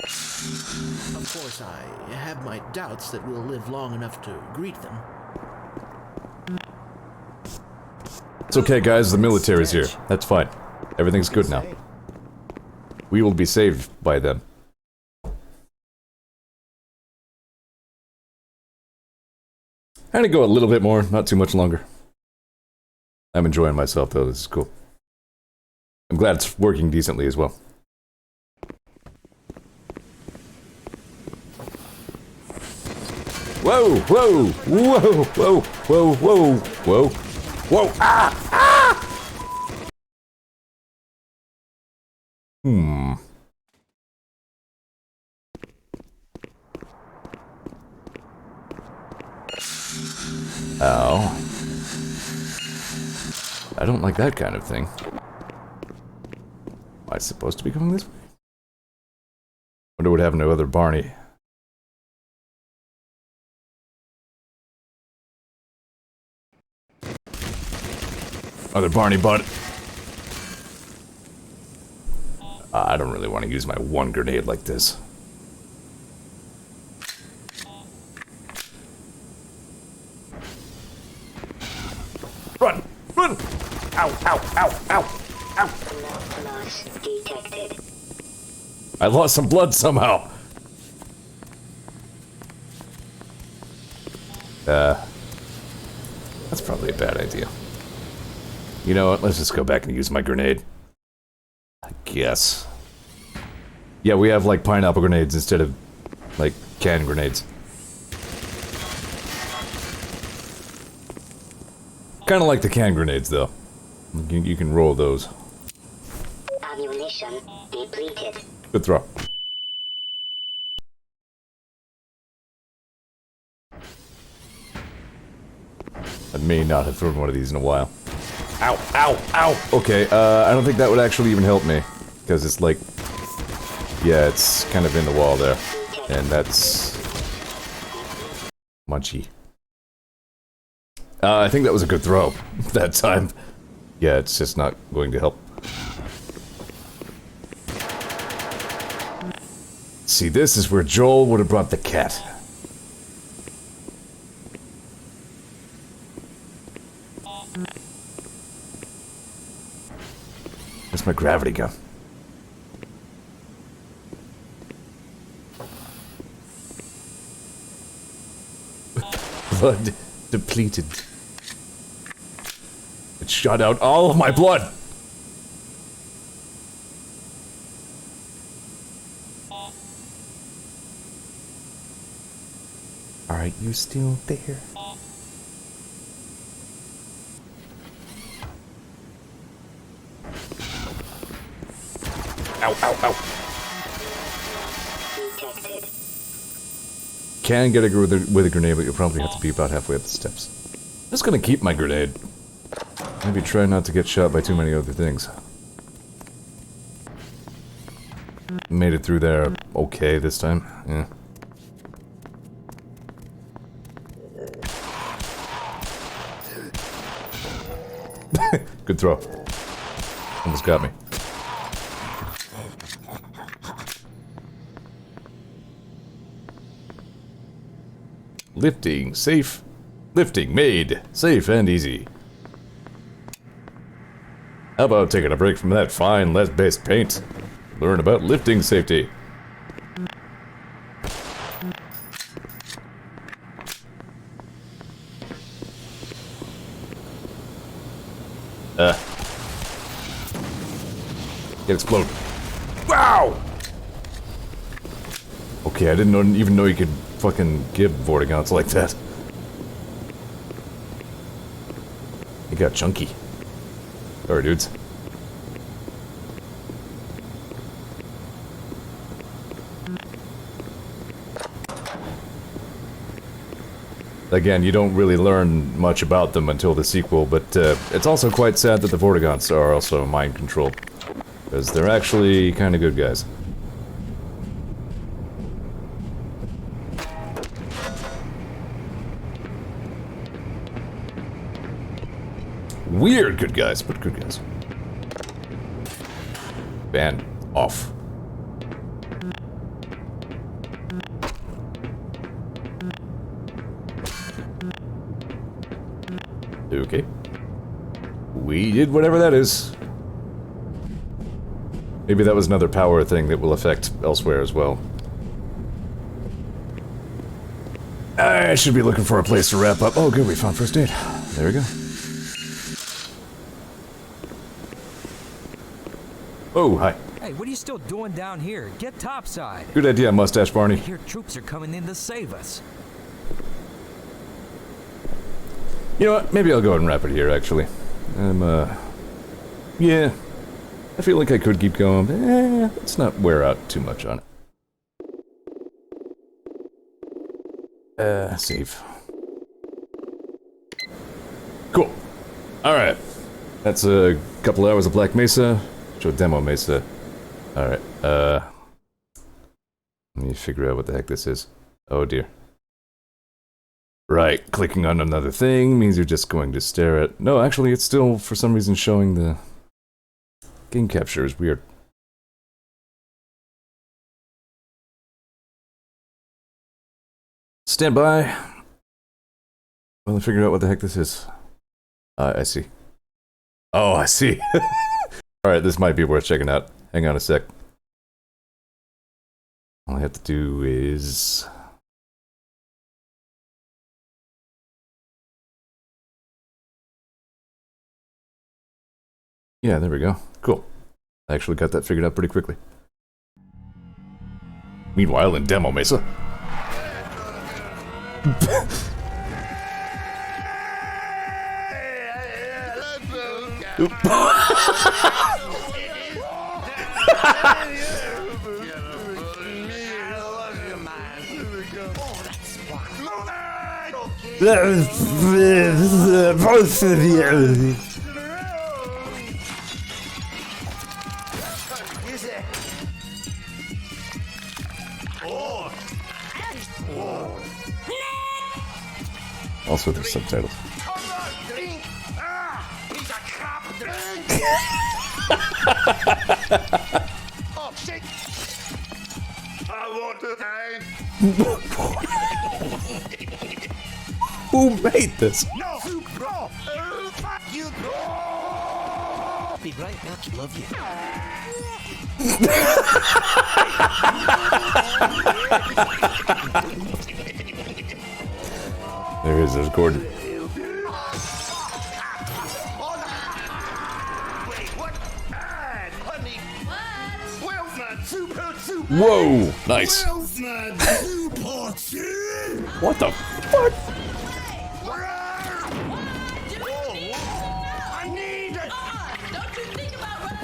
Of course, I have my doubts that we'll live long enough to greet them. It's okay, guys. The military's here. That's fine. Everything's good now. We will be saved by them. I'm gonna go a little bit more, not too much longer. I'm enjoying myself, though. This is cool. I'm glad it's working decently as well. Whoa! Whoa! Whoa! Whoa! Whoa! Whoa! Whoa! Whoa! Ah! Ah! Hmm. Ow. I don't like that kind of thing. Am I supposed to be going this way? Wonder what happened to other Barney. Other Barney butt. I don't really want to use my one grenade like this. Run! Run! Ow, ow, ow, ow, ow! Loss detected. I lost some blood somehow. That's probably a bad idea. You know what? Let's just go back and use my grenade. I guess. Yeah, we have like pineapple grenades instead of like canned grenades. Kind of like the canned grenades, though. You can roll those. Ammunition depleted. Good throw. I may not have thrown one of these in a while. Ow, ow, ow! Okay, I don't think that would actually even help me. Because it's like... yeah, it's kind of in the wall there. And that's... munchy. I think that was a good throw that time. Yeah, it's just not going to help. See, this is where Joel would have brought the cat. Where's my gravity gun? Blood depleted. It shot out all of my blood. Are you still there? Ow, ow, ow. Detected. Can get with a grenade, but you'll probably have to be about halfway up the steps. I'm just gonna keep my grenade. Maybe try not to get shot by too many other things. Made it through there okay this time, yeah. Good throw. Almost got me. Lifting, safe. Lifting made, safe and easy. How about taking a break from that fine lead-based paint? Learn about lifting safety. It explode. Wow! Okay, I didn't even know you could fucking give vortigaunts like that. It got chunky. Sorry, dudes. Again, you don't really learn much about them until the sequel, but it's also quite sad that the vortigaunts are also mind-controlled. Because they're actually kind of good guys. Weird good guys, but good guys. Ban off. Okay. We did whatever that is. Maybe that was another power thing that will affect elsewhere as well. I should be looking for a place to wrap up. Oh, good, we found first aid. There we go. Oh, hi. Hey, what are you still doing down here? Get topside. Good idea, Mustache Barney. Your troops are coming in to save us. You know what? Maybe I'll go ahead and wrap it here, actually. Yeah. I feel like I could keep going, but let's not wear out too much on it. Save. Cool. Alright. That's a couple hours of Black Mesa. Show demo Mesa. Alright, let me figure out what the heck this is. Oh dear. Right, clicking on another thing means you're just going to stare at... No, actually, it's still, for some reason, showing the... Game capture is weird. Stand by. Well, I figured out what the heck this is. I see. Oh, I see. Alright, this might be worth checking out. Hang on a sec. All I have to do is... Yeah, there we go. Cool. I actually got that figured out pretty quickly. Meanwhile, in Demo Mesa... Both of you. Also, there's subtitles. Oh, shit! I want to hang. Who made this? No! No! Fuck you! No! Be right back. Love you. There is, there's Gordon. Whoa! Nice. What the fuck? I need it! Don't you think about running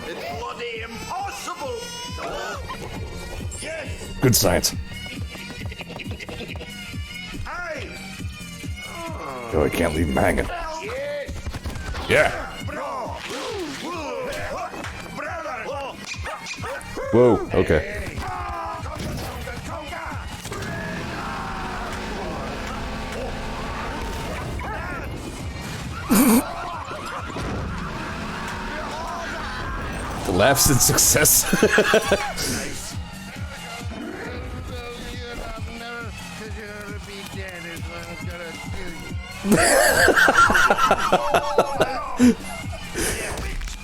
It's bloody impossible! Yes! Good science. Hey! Oh, I can't leave him hanging. Yes! Yeah. Bro! Brother! Whoa. Okay. The laughs and success.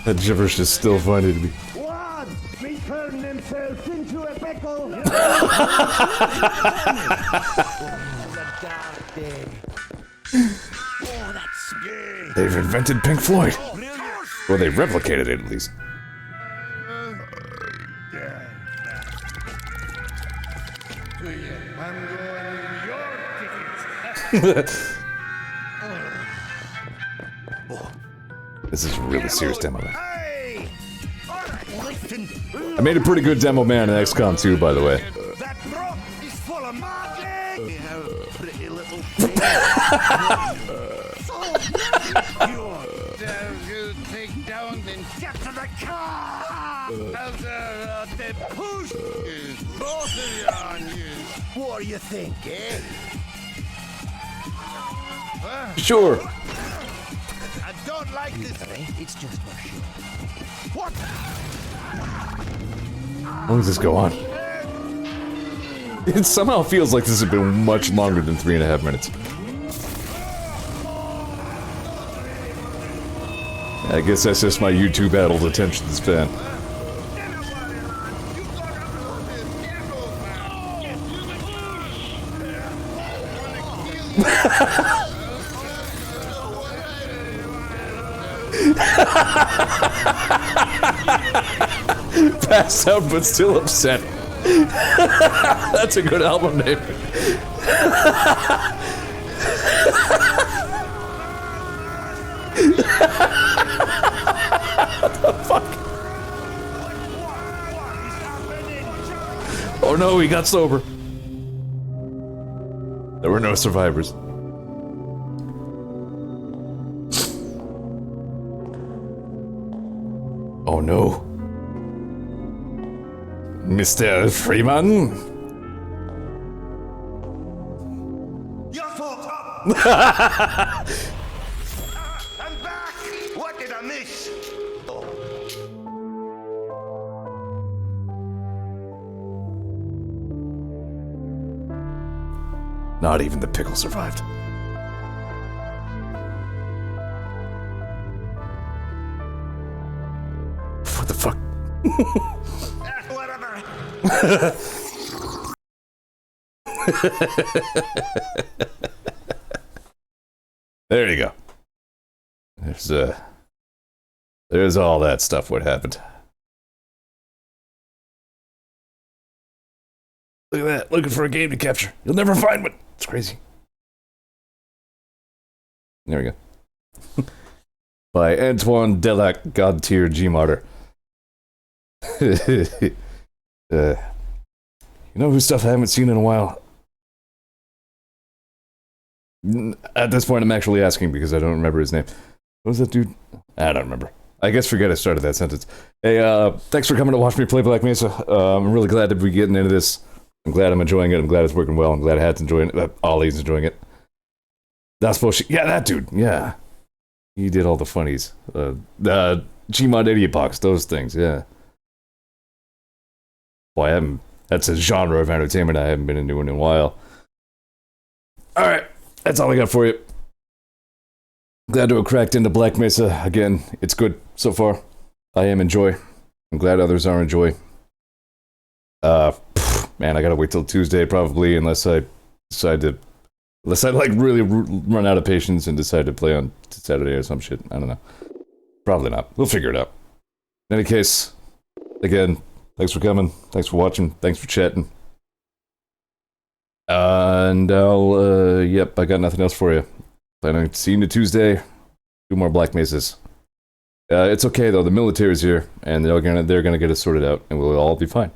That gibberish is still funny to me. One! Me turn themselves into a pickle! They've invented Pink Floyd. Well, they replicated it at least. I'm going your tickets. This is a really serious demo. Hey! Listen! I made a pretty good demo man in XCOM 2, by the way. That rock is full of magic! You have a pretty little you take down, then get to the car! The push is both of you on you. What do you think, eh? Sure. I don't like this. It's just for sure. What? How long does this go on? It somehow feels like this has been much longer than 3.5 minutes. I guess that's just my YouTube adult attention span. Passed out but still upset. That's a good album name. What the fuck? Oh no, he got sober. There were no survivors. Oh no. Mr. Freeman? Your fault! I'm back! What did I miss? Not even the pickle survived. What the fuck? Whatever. There you go. There's all that stuff what happened. Look at that, looking for a game to capture. You'll never find one. It's crazy. There we go. By Antoine Delac, God tier G Martyr. You know whose stuff I haven't seen in a while? At this point, I'm actually asking because I don't remember his name. What was that dude? I don't remember. I guess forget I started that sentence. Hey, thanks for coming to watch me play Black Mesa. I'm really glad to be getting into this. I'm glad I'm enjoying it. I'm glad it's working well. I'm glad Hat's enjoying it. Ollie's enjoying it. That's bullshit. Yeah, that dude. Yeah. He did all the funnies. Gmod Idiot Box, those things, yeah. Boy, that's a genre of entertainment I haven't been into in a while. Alright, that's all I got for you. Glad to have cracked into Black Mesa. Again, it's good so far. I am enjoy. I'm glad others are enjoy. Man, I gotta wait till Tuesday probably, unless I like really run out of patience and decide to play on Saturday or some shit. I don't know. Probably not. We'll figure it out. In any case, again, thanks for coming. Thanks for watching. Thanks for chatting. And yep, I got nothing else for you. Planning on seeing you Tuesday. 2 more Black Mesas. It's okay though. The military's here, and they're gonna get it sorted out, and we'll all be fine.